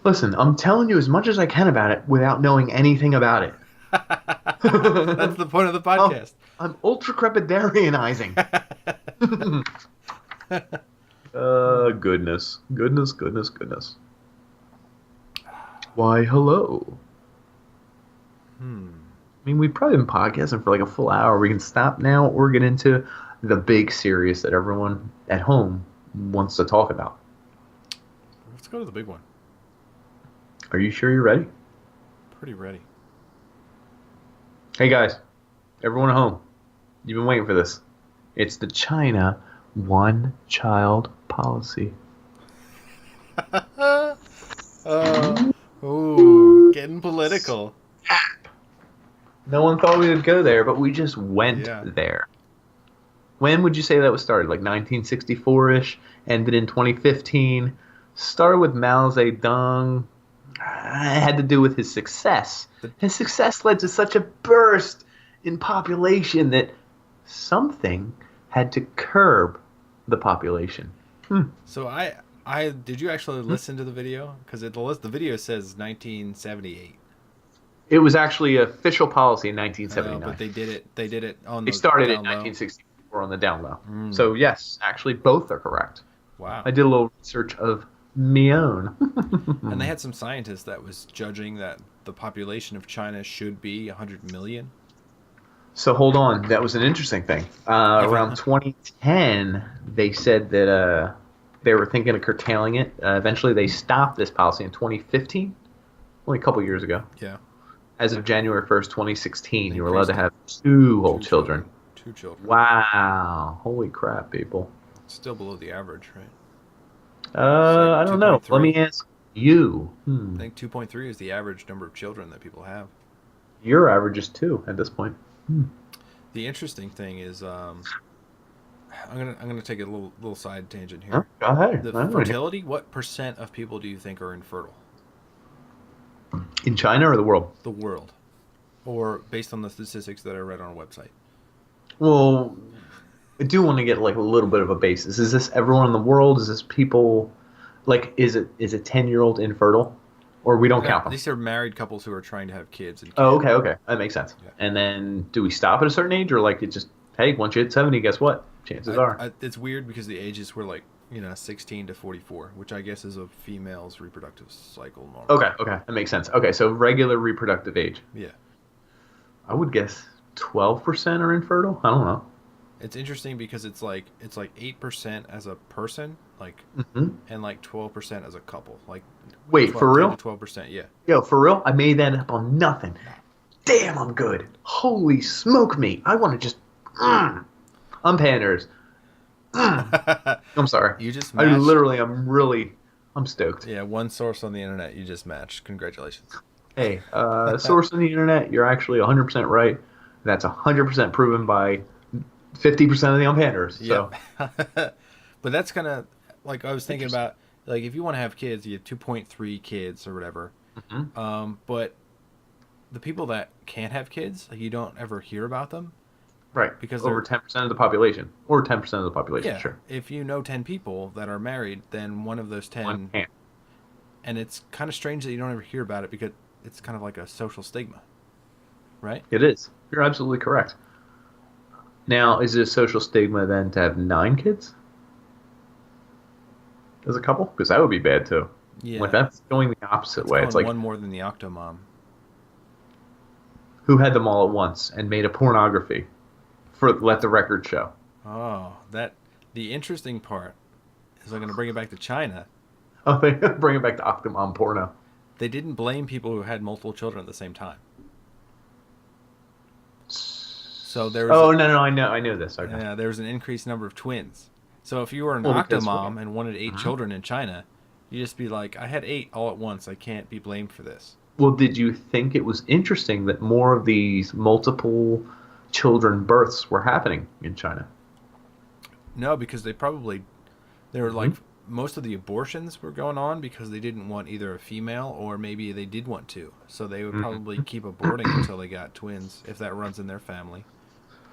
Listen, I'm telling you as much as I can about it without knowing anything about it. That's the point of the podcast. I'm ultra crepidarianizing. Goodness. Why, hello. I mean, we've probably been podcasting for like a full hour. We can stop now or get into the big series that everyone at home wants to talk about. Let's go to the big one. Are you sure you're ready? Pretty ready. Hey guys, everyone at home, you've been waiting for this. It's the China One child policy. Ooh, getting political. No one thought we would go there, but we just went Yeah. there. When would you say that was started? Like 1964-ish, ended in 2015. Started with Mao Zedong. It had to do with his success. His success led to such a burst in population that something had to curb the population. So I did you actually listen to the video? Because the video says 1978. It was actually official policy in 1979. But they did it on They the started in down low. 1964 on the down low. So yes, actually both are correct. Wow. I did a little research of my own. And they had some scientists that was judging that the population of China should be 100 million. So hold on, that was an interesting thing. Around 2010, they said that they were thinking of curtailing it. Eventually, they stopped this policy in 2015, only a couple years ago. Yeah. As of January 1st, 2016, They you were allowed to increased have two whole children. 2 children. Wow. Holy crap, people. Still below the average, right? I don't know. 2.3. Let me ask you. I think 2.3 is the average number of children that people have. Your average is 2 at this point. The interesting thing is, I'm gonna take a little side tangent Huh? here. Go ahead. The I don't know. fertility. What % of people do you think are infertile? In China or the world? The world, or based on the statistics that I read on a website. Well, I do want to get like a little bit of a basis. Is this everyone in the world? Is this people? Like, is it 10-year-old infertile, or we don't count them? These are married couples who are trying to have kids. And Oh, okay, that makes sense. Yeah. And then, do we stop at a certain age, or like it just, hey, once you hit 70, guess what? Chances are. It's weird because the ages were like 16 to 44, which I guess is a female's reproductive cycle norm. Okay, that makes sense. Okay, so regular reproductive age. Yeah. I would guess 12% are infertile. I don't know. It's interesting because it's like 8% as a person, like, and like 12% as a couple, like. Wait, for real? 12%, yeah. Yo, for real? I made that up on nothing. Damn, I'm good. Holy smoke me. I want to just... I'm panders. I'm sorry. You just I matched. literally, I'm stoked. Yeah, one source on the internet you just matched. Congratulations. Hey, source on the internet, you're actually 100% right. That's 100% proven by 50% of the unpanders. So. Yeah. But that's kind of, like, I was thinking about, like, if you want to have kids, you have 2.3 kids or whatever. But the people that can't have kids, like, you don't ever hear about them. Right, because over 10% of the population. Or 10% of the population, Yeah, sure. if you know 10 people that are married, then one of those 10... One can't. And it's kind of strange that you don't ever hear about it because it's kind of like a social stigma, right? It is. You're absolutely correct. Now, is it a social stigma then to have 9 kids? As a couple? Because that would be bad too. Yeah. Like that's going the opposite way. Going It's like one more than the Octomom. who had them all at once and made a pornography for let the record show. Oh, the interesting part is I'm going to bring it back to China. Oh, they bring it back to Octomom porno. They didn't blame people who had multiple children at the same time. So there was Oh, no, I know this. Okay. Yeah, there was an increased number of twins. So if you were an Because Octomom and wanted 8 children in China, you just be like, I had 8 all at once. I can't be blamed for this. Well, did you think it was interesting that more of these multiple children births were happening in China? No, because they were like, most of the abortions were going on because they didn't want either a female or maybe they did want 2. So they would probably keep aborting until they got twins, if that runs in their family.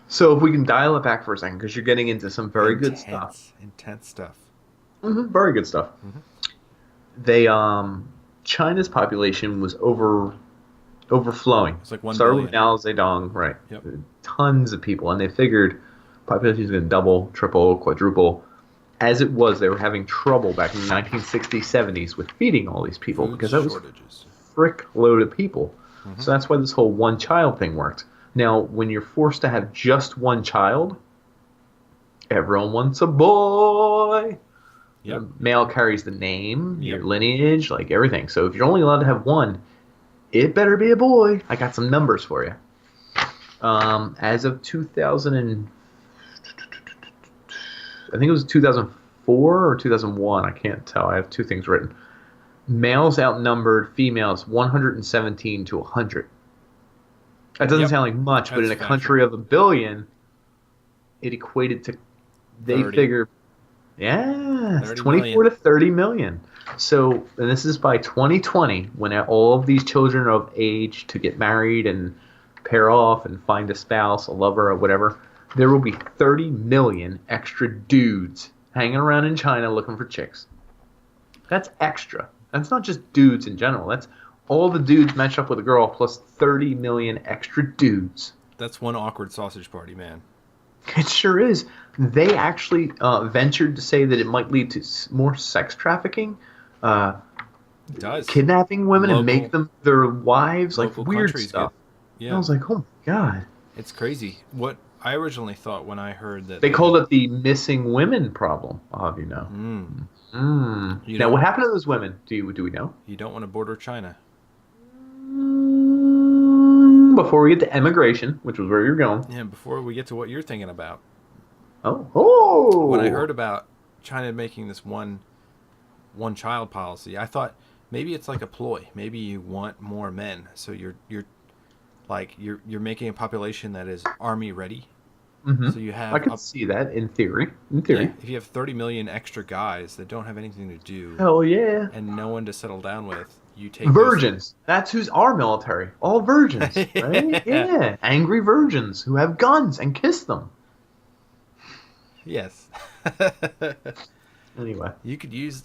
So if we can dial it back for a second, because you're getting into some very good stuff. Intense stuff. Very good stuff. They, China's population was overflowing. It's like 1 Started billion. with Mao Zedong, right? Yep. Tons of people, and they figured population is going to double, triple, quadruple. As it was, they were having trouble back in the 1960s, 70s with feeding all these people Food because that was shortages. frick load of people. So that's why this whole one-child thing worked. Now, when you're forced to have just one child, everyone wants a boy. Yep. The male carries the name, your lineage, like everything. So if you're only allowed to have one, it better be a boy. I got some numbers for you. As of I think it was 2004 or 2001. I can't tell. I have two things written. Males outnumbered females 117 to 100. That doesn't Yep. sound like much, but That's in a factual. country of a billion, it equated to, they 30. figure, yeah, it's 30 24 million. to 30 million. So, and this is by 2020, when all of these children are of age to get married and pair off and find a spouse, a lover, or whatever. There will be 30 million extra dudes hanging around in China looking for chicks. That's extra. That's not just dudes in general. That's all the dudes matched up with a girl plus 30 million extra dudes. That's one awkward sausage party, man. It sure is. They actually ventured to say that it might lead to more sex trafficking, It does. kidnapping women and make them their wives, like local weird countries stuff. Yeah. And I was like, oh my god. It's crazy. What I originally thought when I heard that They called it the missing women problem. I'll have you know. You Now, don't- what happened to those women? Do we know? You don't want to border China. Before we get to emigration, which was where you're going. Yeah, before we get to what you're thinking about. Oh. When I heard about China making this one child policy, I thought maybe it's like a ploy. Maybe you want more men, so you're making a population that is army ready. Mm-hmm. So you have I could see that in theory. In theory. yeah, if you have 30 million extra guys that don't have anything to do Hell yeah. and no one to settle down with, you take Virgins. That's who's our military. All virgins, right? Yeah. Angry virgins who have guns and kiss them. Yes. Anyway. You could use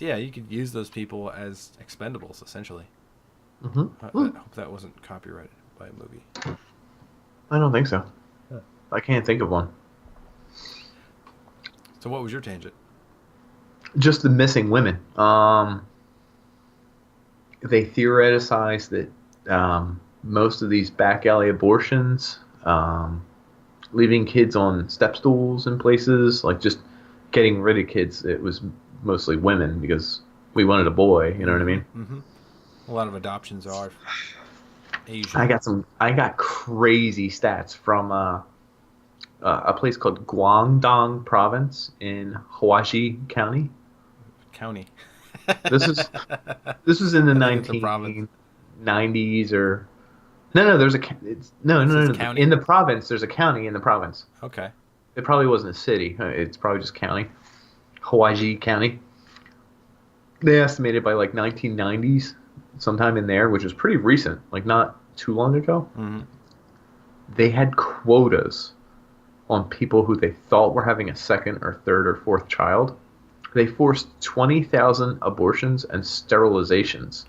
those people as expendables essentially. Mm-hmm. I hope that wasn't copyrighted by a movie. I don't think so. I can't think of one. So what was your tangent? Just the missing women. They theoreticize that most of these back alley abortions, leaving kids on step stools in places, like just getting rid of kids, it was mostly women because we wanted a boy. You know what I mean? Mm-hmm. A lot of adoptions are Asian. I got crazy stats from a place called Guangdong Province in Huaxi County. This was in the I think it's a province. 1990s or no. There's a no. County? In the province, there's a county in the province. Okay. It probably wasn't a city. It's probably just county. Huaxi County. They estimated by like 1990s, sometime in there, which was pretty recent, like not too long ago. Mm-hmm. They had quotas on people who they thought were having a second or third or fourth child. They forced 20,000 abortions and sterilizations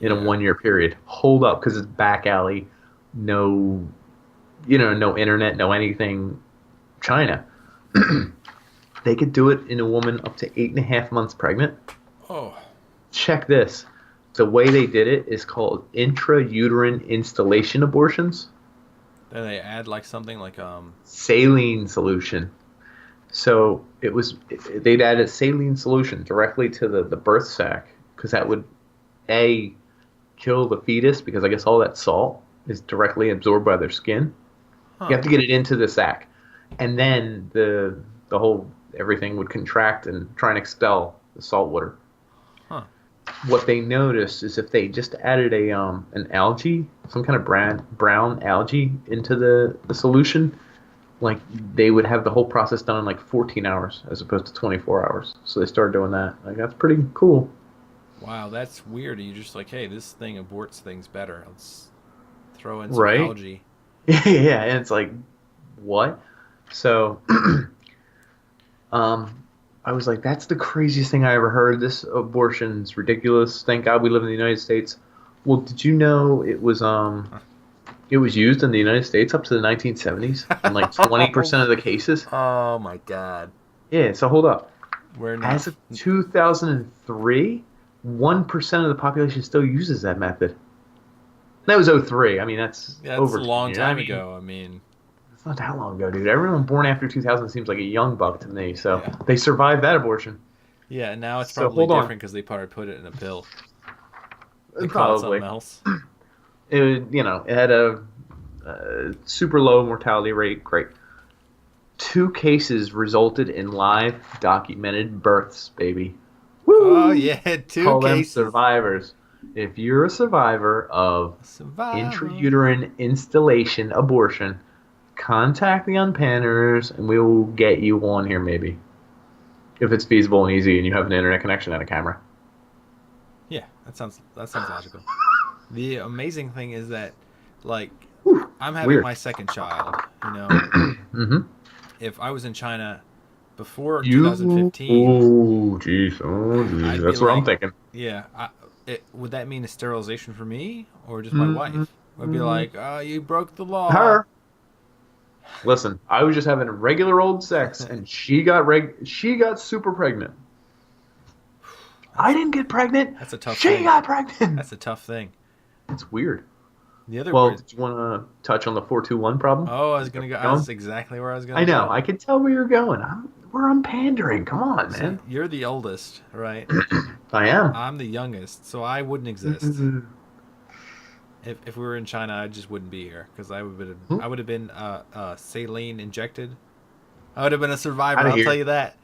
in a 1 year period. Hold up, because it's back alley, no internet, no anything. China. They could do it in a woman up to 8.5 months pregnant. Oh. Check this. The way they did it is called intrauterine installation abortions. Then they add like something like Saline solution. So they'd add a saline solution directly to the birth sac because that would kill the fetus because I guess all that salt is directly absorbed by their skin. Huh. You have to get it into the sac, and then the whole everything would contract and try and expel the salt water. Huh. What they noticed is if they just added an algae, some kind of brown algae into the solution, like they would have the whole process done in like 14 hours as opposed to 24 hours. So they started doing that. Like that's pretty cool. Wow, that's weird. You're just like, hey, this thing aborts things better. Let's throw in some Right? algae. Yeah, and it's like, what? So, I was like, that's the craziest thing I ever heard. This abortion's ridiculous. Thank God we live in the United States. Well, did you know it was used in the United States up to the 1970s in like 20% of the cases? Oh my God. Yeah, so hold up. We're not. As of 2003, 1% of the population still uses that method. That was 03. I mean, that's over a long 20 time years. ago. I mean, It's not that long ago, dude. Everyone born after 2000 seems like a young buck to me. So Yeah. they survived that abortion. yeah. Now it's So, probably hold on. different because they probably put it in a pill. They call it Probably. something else. It had a super low mortality rate. Great. 2 cases resulted in live documented births, baby. Oh Woo! yeah, two Call them cases. survivors. If you're a survivor of Survivor. intrauterine installation abortion, contact the unpanners and we will get you on here maybe. If it's feasible and easy and you have an internet connection and a camera. Yeah, that sounds logical. The amazing thing is that, like, Whew, I'm having weird. my second child. You know, Mm-hmm. if I was in China before You, 2015, oh, jeez, oh, jeez. I'd be That's what I'm like, thinking. yeah, would that mean a sterilization for me or just my Mm-hmm. wife? I'd be like, oh, you broke the law. Her. Listen, I was just having regular old sex, and she got super pregnant. I That's didn't get pregnant. that's a tough She thing. got pregnant. That's a tough thing. It's weird. The other Well, weird. did you want to touch on the 421 problem? Oh, I was Is that gonna where go. you're going? That's exactly where I was I gonna know. go. I can tell where you're going. We're on pandering. Come on, See, man. you're the oldest, right? I am. I'm the youngest, so I wouldn't exist. If we were in China, I just wouldn't be here because I would have been saline injected. I would have been a survivor. Out of I'll tell here. you that.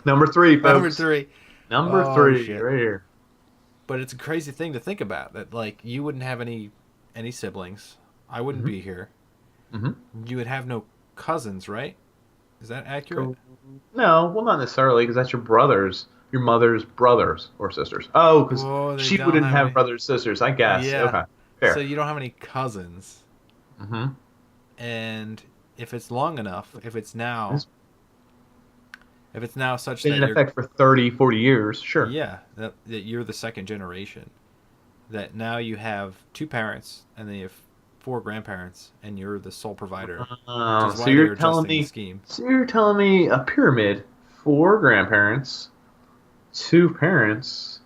Number 3, Number folks. 3. Number Oh 3, shit! right here. But it's a crazy thing to think about that like you wouldn't have any siblings. I wouldn't Mm-hmm. be here. Mm-hmm. You would have no cousins, right? Is that accurate? No, well, not necessarily, because that's your mother's brothers or sisters. Oh, because Whoa, they she don't wouldn't have have any. brothers sisters. I guess. Yeah. Okay, So fair. you don't have any cousins, Mm-hmm. and if it's long enough, It's if it's now such been that in you're, effect for 30, 40 years. Sure. yeah, that you're the second generation, that now you have two parents and then you have four grandparents and you're the sole provider, which is So why they're adjusting the scheme. you're telling me a pyramid, 4 grandparents, 2 parents,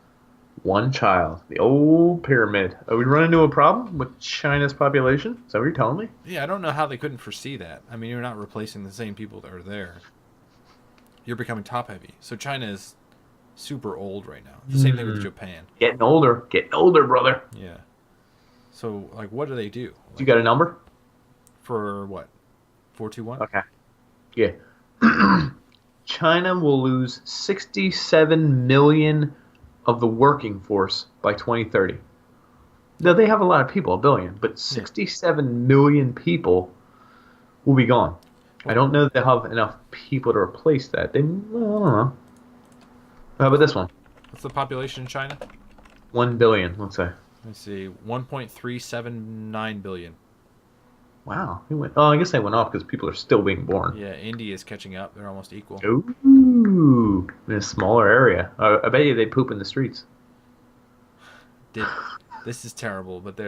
1 child. The old pyramid. Are we running into a problem with China's population? Is that what you're telling me? Yeah, I don't know how they couldn't foresee that. I mean, you're not replacing the same people that are there. You're becoming top heavy. So China is super old right now. The same thing with Japan. Getting older, brother. Yeah. So like, what do they do? You Like got a number? for what? 421. Okay. Yeah. China will lose 67 million of the working force by 2030. Now, they have a lot of people, a billion, but 67 million people will be gone. I don't know if they'll have enough people to replace that. Well, I don't know. How about this one? What's the population in China? 1 billion, let's say. Let's see, 1.379 billion. Wow. I guess they went off because people are still being born. Yeah, India is catching up. They're almost equal. Ooh. In a smaller area. I bet you they poop in the streets. This is terrible, but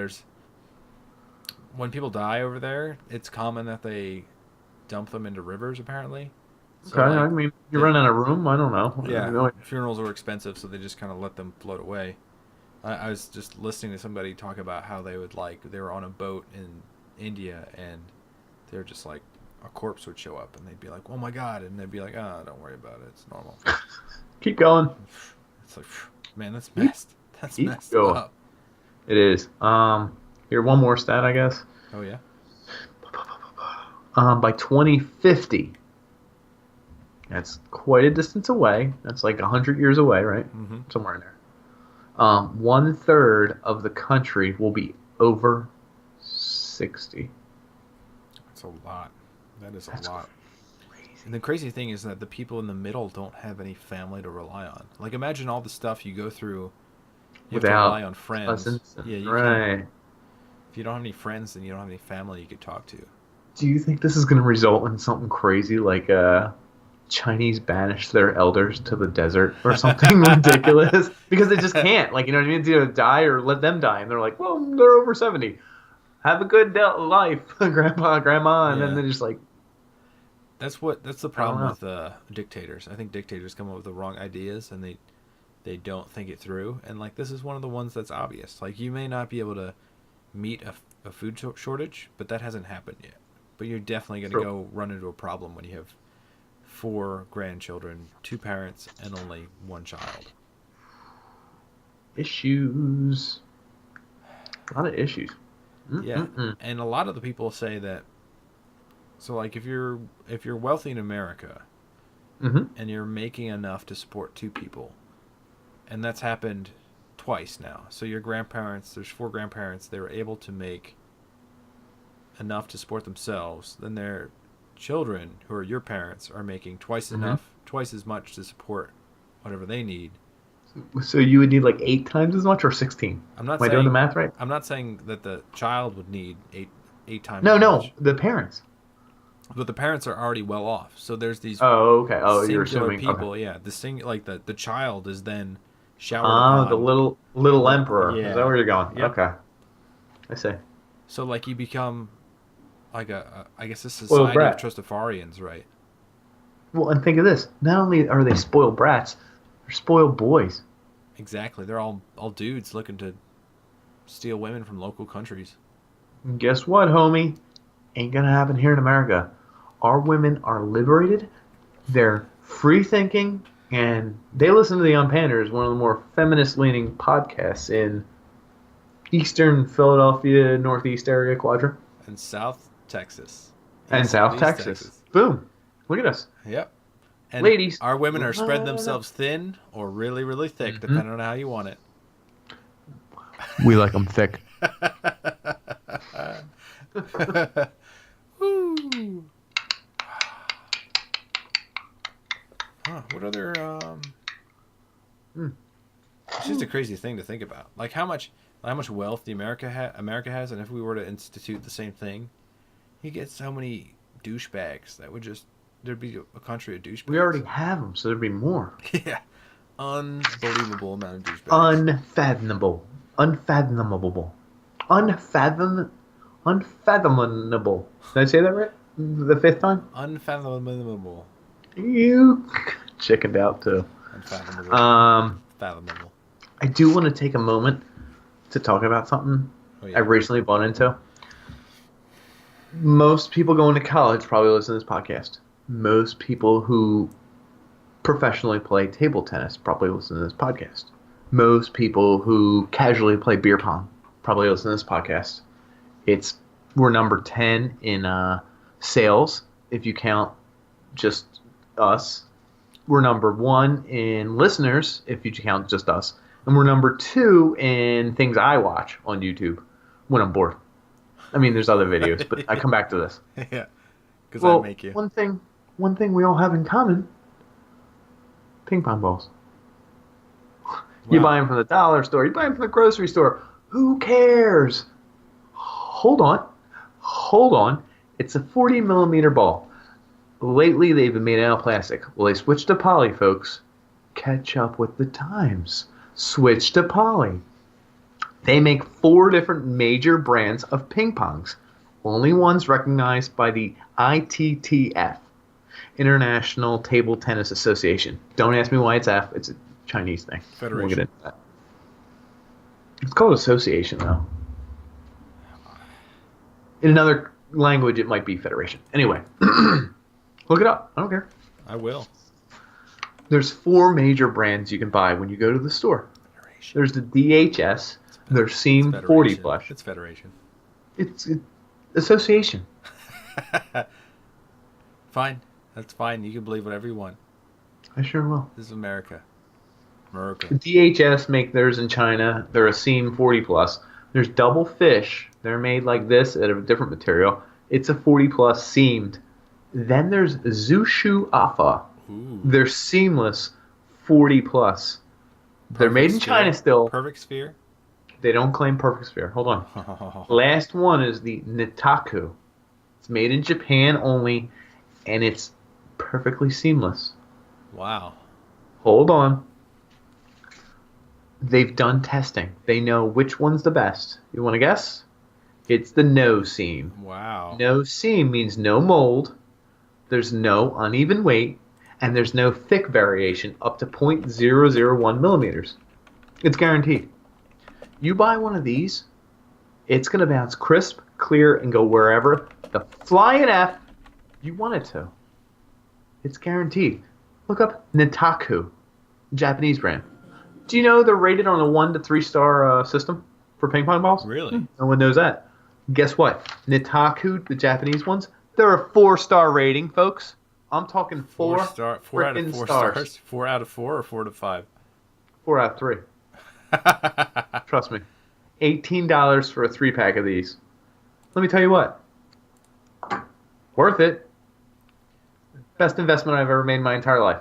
when people die over there, it's common that they dump them into rivers, apparently. So, Okay, like, I mean, you're running out of room. I don't know. yeah, funerals were expensive, so they just kind of let them float away. I was just listening to somebody talk about how they were on a boat in India, and they're just like, a corpse would show up, and they'd be like, oh my god, and they'd be like, oh, don't worry about it, it's normal. Keep going. It's like, man, that's messed. That's Keep messed going. up. It is. Here, one more stat, I guess. Oh yeah. By 2050, that's quite a distance away. That's like 100 years away, right? Mm-hmm. Somewhere in there. 1/3 of the country will be over 60. That's a lot. That is That's a lot. crazy. And the crazy thing is that the people in the middle don't have any family to rely on. Like, imagine all the stuff you go through. You have to Without rely on friends. cousins. Yeah, you Right. can't. If you don't have any friends, then you don't have any family you could talk to. Do you think this is going to result in something crazy like Chinese banish their elders to the desert or something ridiculous? Because they just can't. Like, you know what I mean? It's either die or let them die. And they're like, well, they're over 70. Have a good life, grandpa, grandma. And then Yeah. they're just like, That's the I problem don't with dictators. I think dictators come up with the wrong ideas, and they don't think it through. And like, this is one of the ones that's obvious. Like, you may not be able to meet a food shortage, but that hasn't happened yet. But you're definitely going to go run into a problem when you have 4 grandchildren, 2 parents, and only 1 child. issues. A lot of issues. Yeah, and a lot of the people say that So like if you're wealthy in America Mm-hmm. and you're making enough to support two people, and that's happened twice now. So your grandparents, there's 4 grandparents, they were able to make enough to support themselves. Then their children, who are your parents, are making twice enough, twice as much to support whatever they need. So you would need like 8 times as much or 16? Am I doing the math right? I'm not saying that the child would need eight times No, as no, much. the parents. But the parents are already well off. So there's these Oh, okay. Oh, you're singular assuming. people. Okay. Yeah, the child is then showered Oh, upon. the little emperor. Yeah. Is that where you're going? Yep. Okay. I see. So like you become like I guess a Spoiled society of brat. Trustafarians, right? Well, and think of this. Not only are they spoiled brats, they're spoiled boys. Exactly. They're all dudes looking to steal women from local countries. And guess what, homie? Ain't gonna happen here in America. Our women are liberated. They're free thinking, and they listen to the Unpanders, one of the more feminist-leaning podcasts in Eastern Philadelphia, Northeast area quadrant, And South Texas. and East- South East Texas. Boom! Look at us. Yep. And Ladies. our women are spreading themselves thin or really, really thick, depending on how you want it. We like them thick. Woo. Huh, what other It's just a crazy thing to think about. Like how much wealth America has, and if we were to institute the same thing, you get so many douchebags that would just there'd be a country of douchebags. We already have them, so there'd be more. Yeah. Unbelievable amount of douchebags. Unfathomable. Unfathomable. Unfathomable. Did I say that right? The 5th time? Unfathomable. You chickened out too. Unfathomable. Fathomable. I do want to take a moment to talk about something Oh, yeah. I recently bought into. Most people going to college probably listen to this podcast. Most people who professionally play table tennis probably listen to this podcast. Most people who casually play beer pong probably listen to this podcast. We're number 10 in sales, if you count just us. We're number 1 in listeners, if you count just us. And we're number 2 in things I watch on YouTube when I'm bored. I mean, there's other videos, but I come back to this. Yeah. Because Well, I make you. one thing we all have in common: ping pong balls. You Wow. buy them from the dollar store. You buy them from the grocery store. Who cares? Hold on. It's a 40 millimeter ball. Lately, they've been made out of plastic. Well, they switched to poly, folks. Catch up with the times. Switch to poly. They make 4 different major brands of ping pongs. Only ones recognized by the ITTF, International Table Tennis Association. Don't ask me why it's F. It's a Chinese thing. Federation. We'll get into that. It's called association, though. In another language, it might be federation. Anyway, look it up. I don't care. I will. There's 4 major brands you can buy when you go to the store. Federation. There's the DHS. There's Seam It's 40 Federation. Flush. It's Federation. It's association. Fine. That's fine. You can believe whatever you want. I sure will. This is America. America. DHS make theirs in China. They're a Seam 40 plus. There's Double Fish. They're made like this out of a different material. It's a 40 plus seamed. Then there's Zushu Alpha. Ooh. They're seamless 40 plus. They're Perfect made in sphere. China still. Perfect sphere. They don't claim perfect sphere. Hold on. Last one is the Nitaku. It's made in Japan only, and it's perfectly seamless. Wow. Hold on. They've done testing. They know which one's the best. You want to guess? It's the no seam. Wow. No seam means no mold. There's no uneven weight, and there's no thick variation up to 0.001 millimeters. It's guaranteed. You buy one of these, it's going to bounce crisp, clear, and go wherever the flying F you want it to. It's guaranteed. Look up Nitaku, Japanese brand. Do you know they're rated on a 1 to 3 star system for ping pong balls? Really? No one knows that. Guess what? Nitaku, the Japanese ones, They're a 4-star rating, folks. I'm talking Four four out of frickin' 4 stars. stars. 4 out of 4 or 4 to 5. 4 out of 3. Trust me. $18 for a 3-pack of these. Let me tell you what. Worth it. Best investment I've ever made in my entire life.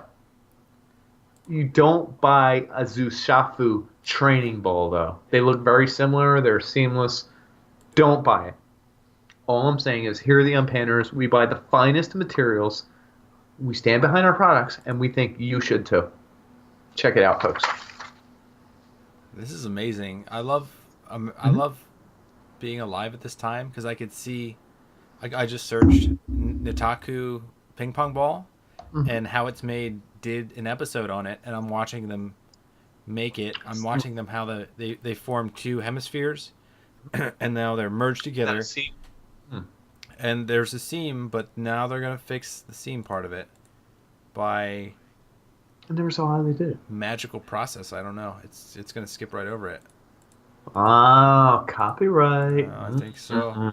You don't buy a Zushafu training ball, though. They look very similar. They're seamless. Don't buy it. All I'm saying is, here are the Unpanners. We buy the finest materials. We stand behind our products, and we think you should too. Check it out, folks. This is amazing. I love being alive at this time because I could see. I just searched Nitaku ping pong ball and how it's made. Did an episode on it, and I'm watching them make it. I'm watching them how they form 2 hemispheres, and now they're merged together. And there's a seam, but now they're gonna fix the seam part of it by. I never saw how they did it. Magical process. I don't know. It's gonna skip right over it. Ah, copyright. I think so.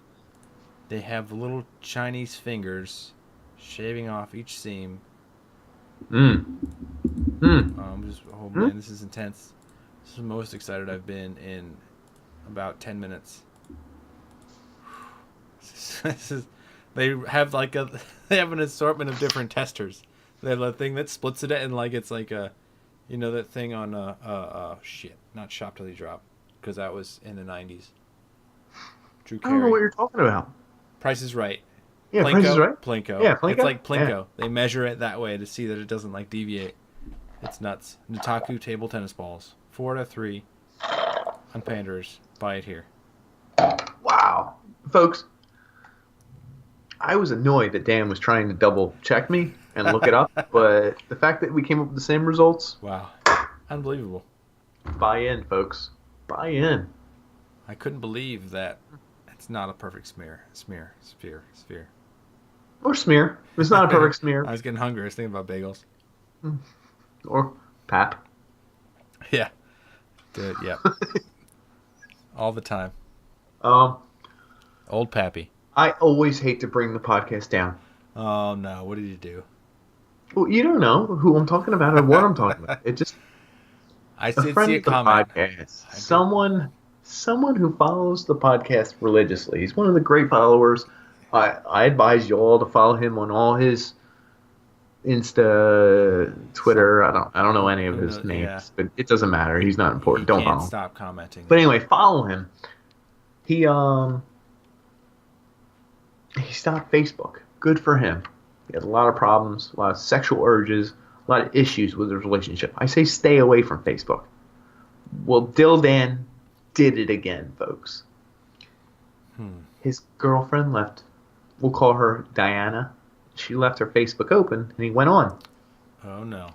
They have little Chinese fingers shaving off each seam. Man, this is intense. This is the most excited I've been in about 10 minutes. They have they have an assortment of different testers. They have a thing that splits it and it's like a, that thing on not Shop Till You Drop, because that was in the 90s. Drew Carey. I don't know what you're talking about. Price is Right. Yeah, Plinko, Price is Right. Plinko. Yeah, Plinko. It's like Plinko. Yeah. They measure it that way to see that it doesn't deviate. It's nuts. Nitaku table tennis balls. 4 out of 3. On Panders. Buy it here. Wow. Folks, I was annoyed that Dan was trying to double check me and look it up, but the fact that we came up with the same results. Wow. Unbelievable. Buy in, folks. Buy in. I couldn't believe that it's not a perfect sphere. Or smear. It's not a perfect smear. I was getting hungry. I was thinking about bagels. Or pap. Yeah. Dude, yeah. All the time. Old Pappy. I always hate to bring the podcast down. Oh, no. What did you do? Well, you don't know who I'm talking about or what I'm talking about. It just... I did see a comment. Someone who follows the podcast religiously. He's one of the great followers. I advise you all to follow him on all his Insta, Twitter. I don't know any of his names, but it doesn't matter. He's not important. Don't follow him. Stop commenting. But anyway, follow him. He stopped Facebook. Good for him. He had a lot of problems, a lot of sexual urges, a lot of issues with his relationship. I say stay away from Facebook. Well, Dildan did it again, folks. His girlfriend left. We'll call her Diana. She left her Facebook open, and he went on. Oh, no.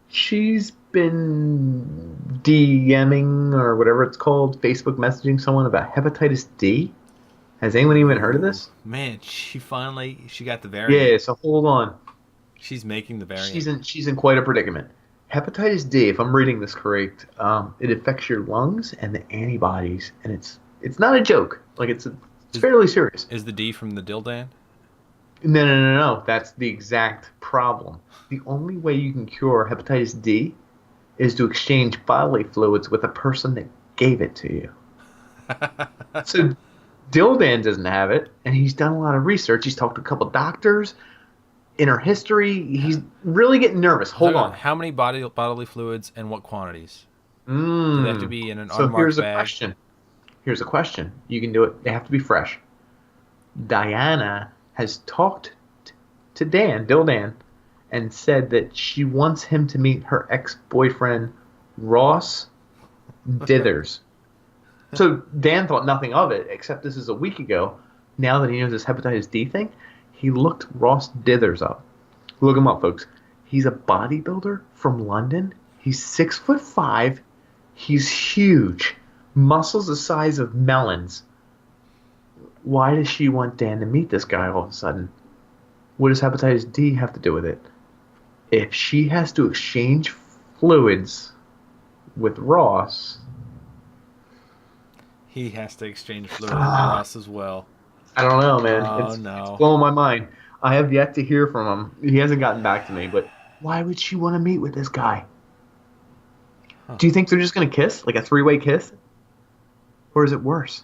She's been DMing, or whatever it's called, Facebook messaging someone about hepatitis D. Has anyone even heard of this? Man, she got the variant. Yeah, so hold on. She's making the variant. She's in quite a predicament. Hepatitis D, if I'm reading this correct, it affects your lungs and the antibodies, and it's not a joke. It's fairly serious. Is the D from the Dildan? No. That's the exact problem. The only way you can cure hepatitis D is to exchange bodily fluids with the person that gave it to you. So Dildan doesn't have it, and he's done a lot of research. He's talked to a couple doctors. In her history, he's really getting nervous. Hold on. How many bodily fluids and what quantities? Do they have to be in an unmarked bag? So here's a question. Here's a question. You can do it. They have to be fresh. Diana has talked to Dildan, and said that she wants him to meet her ex-boyfriend, Ross Dithers. So Dan thought nothing of it, except this is a week ago. Now that he knows this hepatitis D thing, he looked Ross Dithers up. Look him up, folks. He's a bodybuilder from London. He's 6'5". He's huge. Muscles the size of melons. Why does she want Dan to meet this guy all of a sudden? What does hepatitis D have to do with it? If she has to exchange fluids with Ross... He has to exchange fluids with Ross as well. I don't know, man. Oh, It's no. blowing my mind. I have yet to hear from him. He hasn't gotten back to me, but why would she want to meet with this guy? Huh. Do you think they're just going to kiss? Like a three-way kiss? Or is it worse?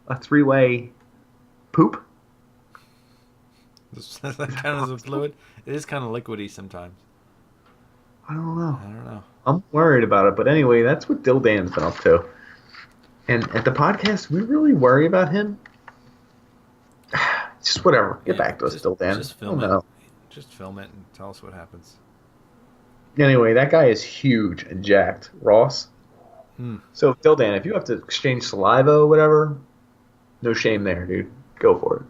A three-way poop? That kind of a fluid. It is kind of liquidy sometimes. I don't know. I don't know. I'm worried about it. But anyway, that's what Dill Dan's been up to. And at the podcast, we really worry about him. Just whatever. Get back to us, Dill Dan. Just film it. Just film it and tell us what happens. Anyway, that guy is huge and jacked. Ross. So, Dill Dan, if you have to exchange saliva or whatever, no shame there, dude. Go for it.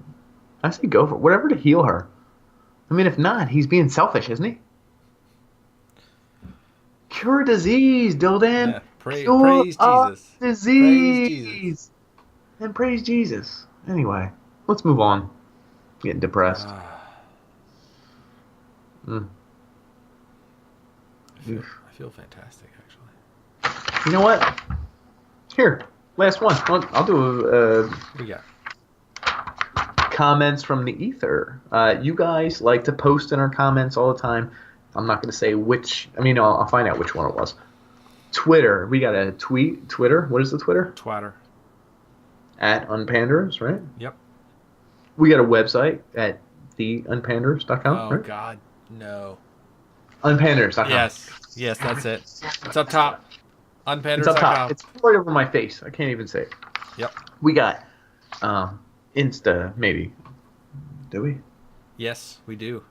I say go for it. Whatever to heal her. I mean, if not, he's being selfish, isn't he? Cure disease, Dill Dan. Yeah, praise Jesus. Disease. Praise Jesus. And praise Jesus. Anyway, let's move on. Getting depressed. I feel fantastic, actually. You know what? Here, last one. I'll do What we got? comments from the ether. You guys like to post in our comments all the time. I'm not going to say which. I mean, I'll find out which one it was. Twitter. We got a tweet. Twitter. What is the Twitter? Twatter. At Unpanders, right? Yep. We got a website at theunpanders.com. Oh, right? God. No. Unpanders.com. Yes, that's it. It's up top. Unpanders.com. It's up top. It's right over my face. I can't even say it. Yep. We got Insta, maybe. Do we? Yes, we do.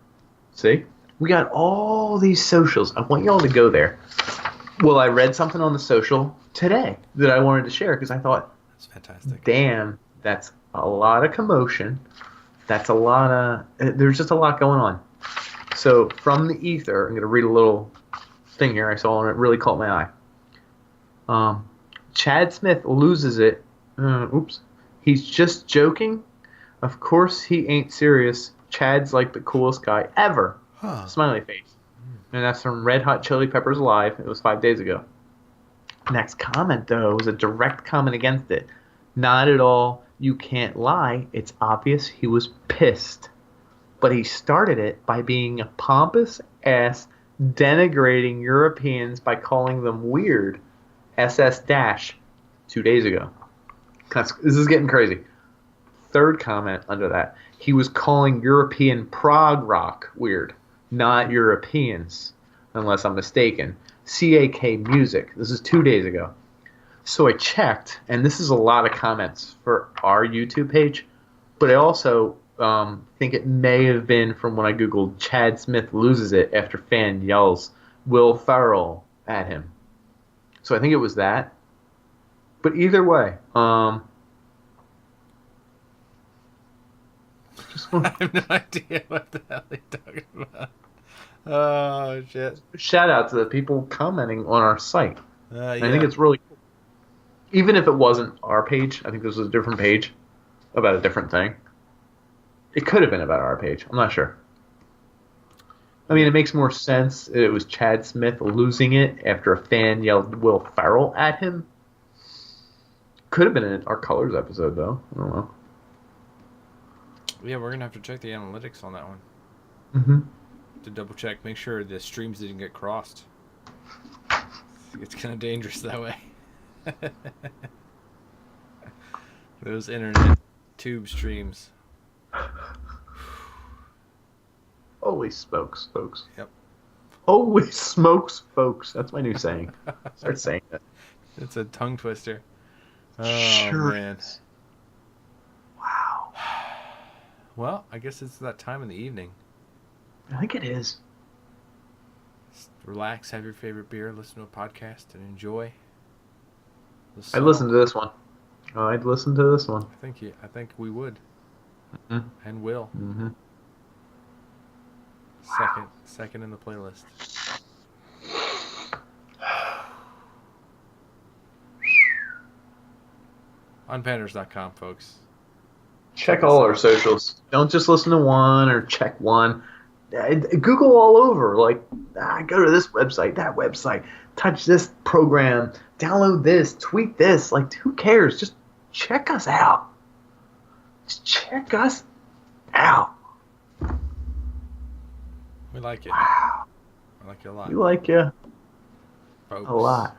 See? We got all these socials. I want y'all to go there. Well, I read something on the social today that I wanted to share because I thought, That's fantastic. damn, that's a lot of commotion. That's a lot of... There's just a lot going on. So, from the ether, I'm going to read a little thing here I saw and it really caught my eye. Chad Smith loses it. Oops. He's just joking. Of course he ain't serious. Chad's like the coolest guy ever. Huh. Smiley face. And that's from Red Hot Chili Peppers Live. It was 5 days ago. Next comment, though, was a direct comment against it. Not at all. You can't lie. It's obvious he was pissed. But he started it by being a pompous ass denigrating Europeans by calling them weird. SS dash 2 days ago. This is getting crazy. Third comment under that. He was calling European prog rock weird. Not Europeans, unless I'm mistaken. CAK music. This is 2 days ago. So I checked, and this is a lot of comments for our YouTube page, but I also think it may have been from when I Googled Chad Smith loses it after fan yells Will Ferrell at him. So I think it was that. But either way, I have no idea what the hell they're talking about. Oh, shit. shout out to the people commenting on our site. Yeah. I think it's really cool. Even if it wasn't our page, I think this was a different page about a different thing. It could have been about our page. I'm not sure. I mean, it makes more sense. It was Chad Smith losing it after a fan yelled Will Ferrell at him. Could have been in our Colors episode, though. I don't know. Yeah, we're going to have to check the analytics on that one. Mm-hmm. To double check, make sure the streams didn't get crossed. It's kind of dangerous that way. Those internet tube streams. Holy smokes, folks. Yep. Holy smokes, folks. That's my new saying. Start saying that. It's a tongue twister. Oh, Sure man. is. Wow. Well, I guess it's that time in the evening. I think it is. Just relax, have your favorite beer, listen to a podcast, and enjoy. I'd listen to this one. I'd listen to this one. I think we would. Mm-hmm. And will. Mm-hmm. Second in the playlist. Unpanders.com, folks. Check all our socials. Don't just listen to one or check one. Google all over. Like, go to this website, that website, touch this program, download this, tweet this. Like, who cares? Just check us out. Just check us out. We like it. Wow. I like it a lot. We like you Folks. a lot.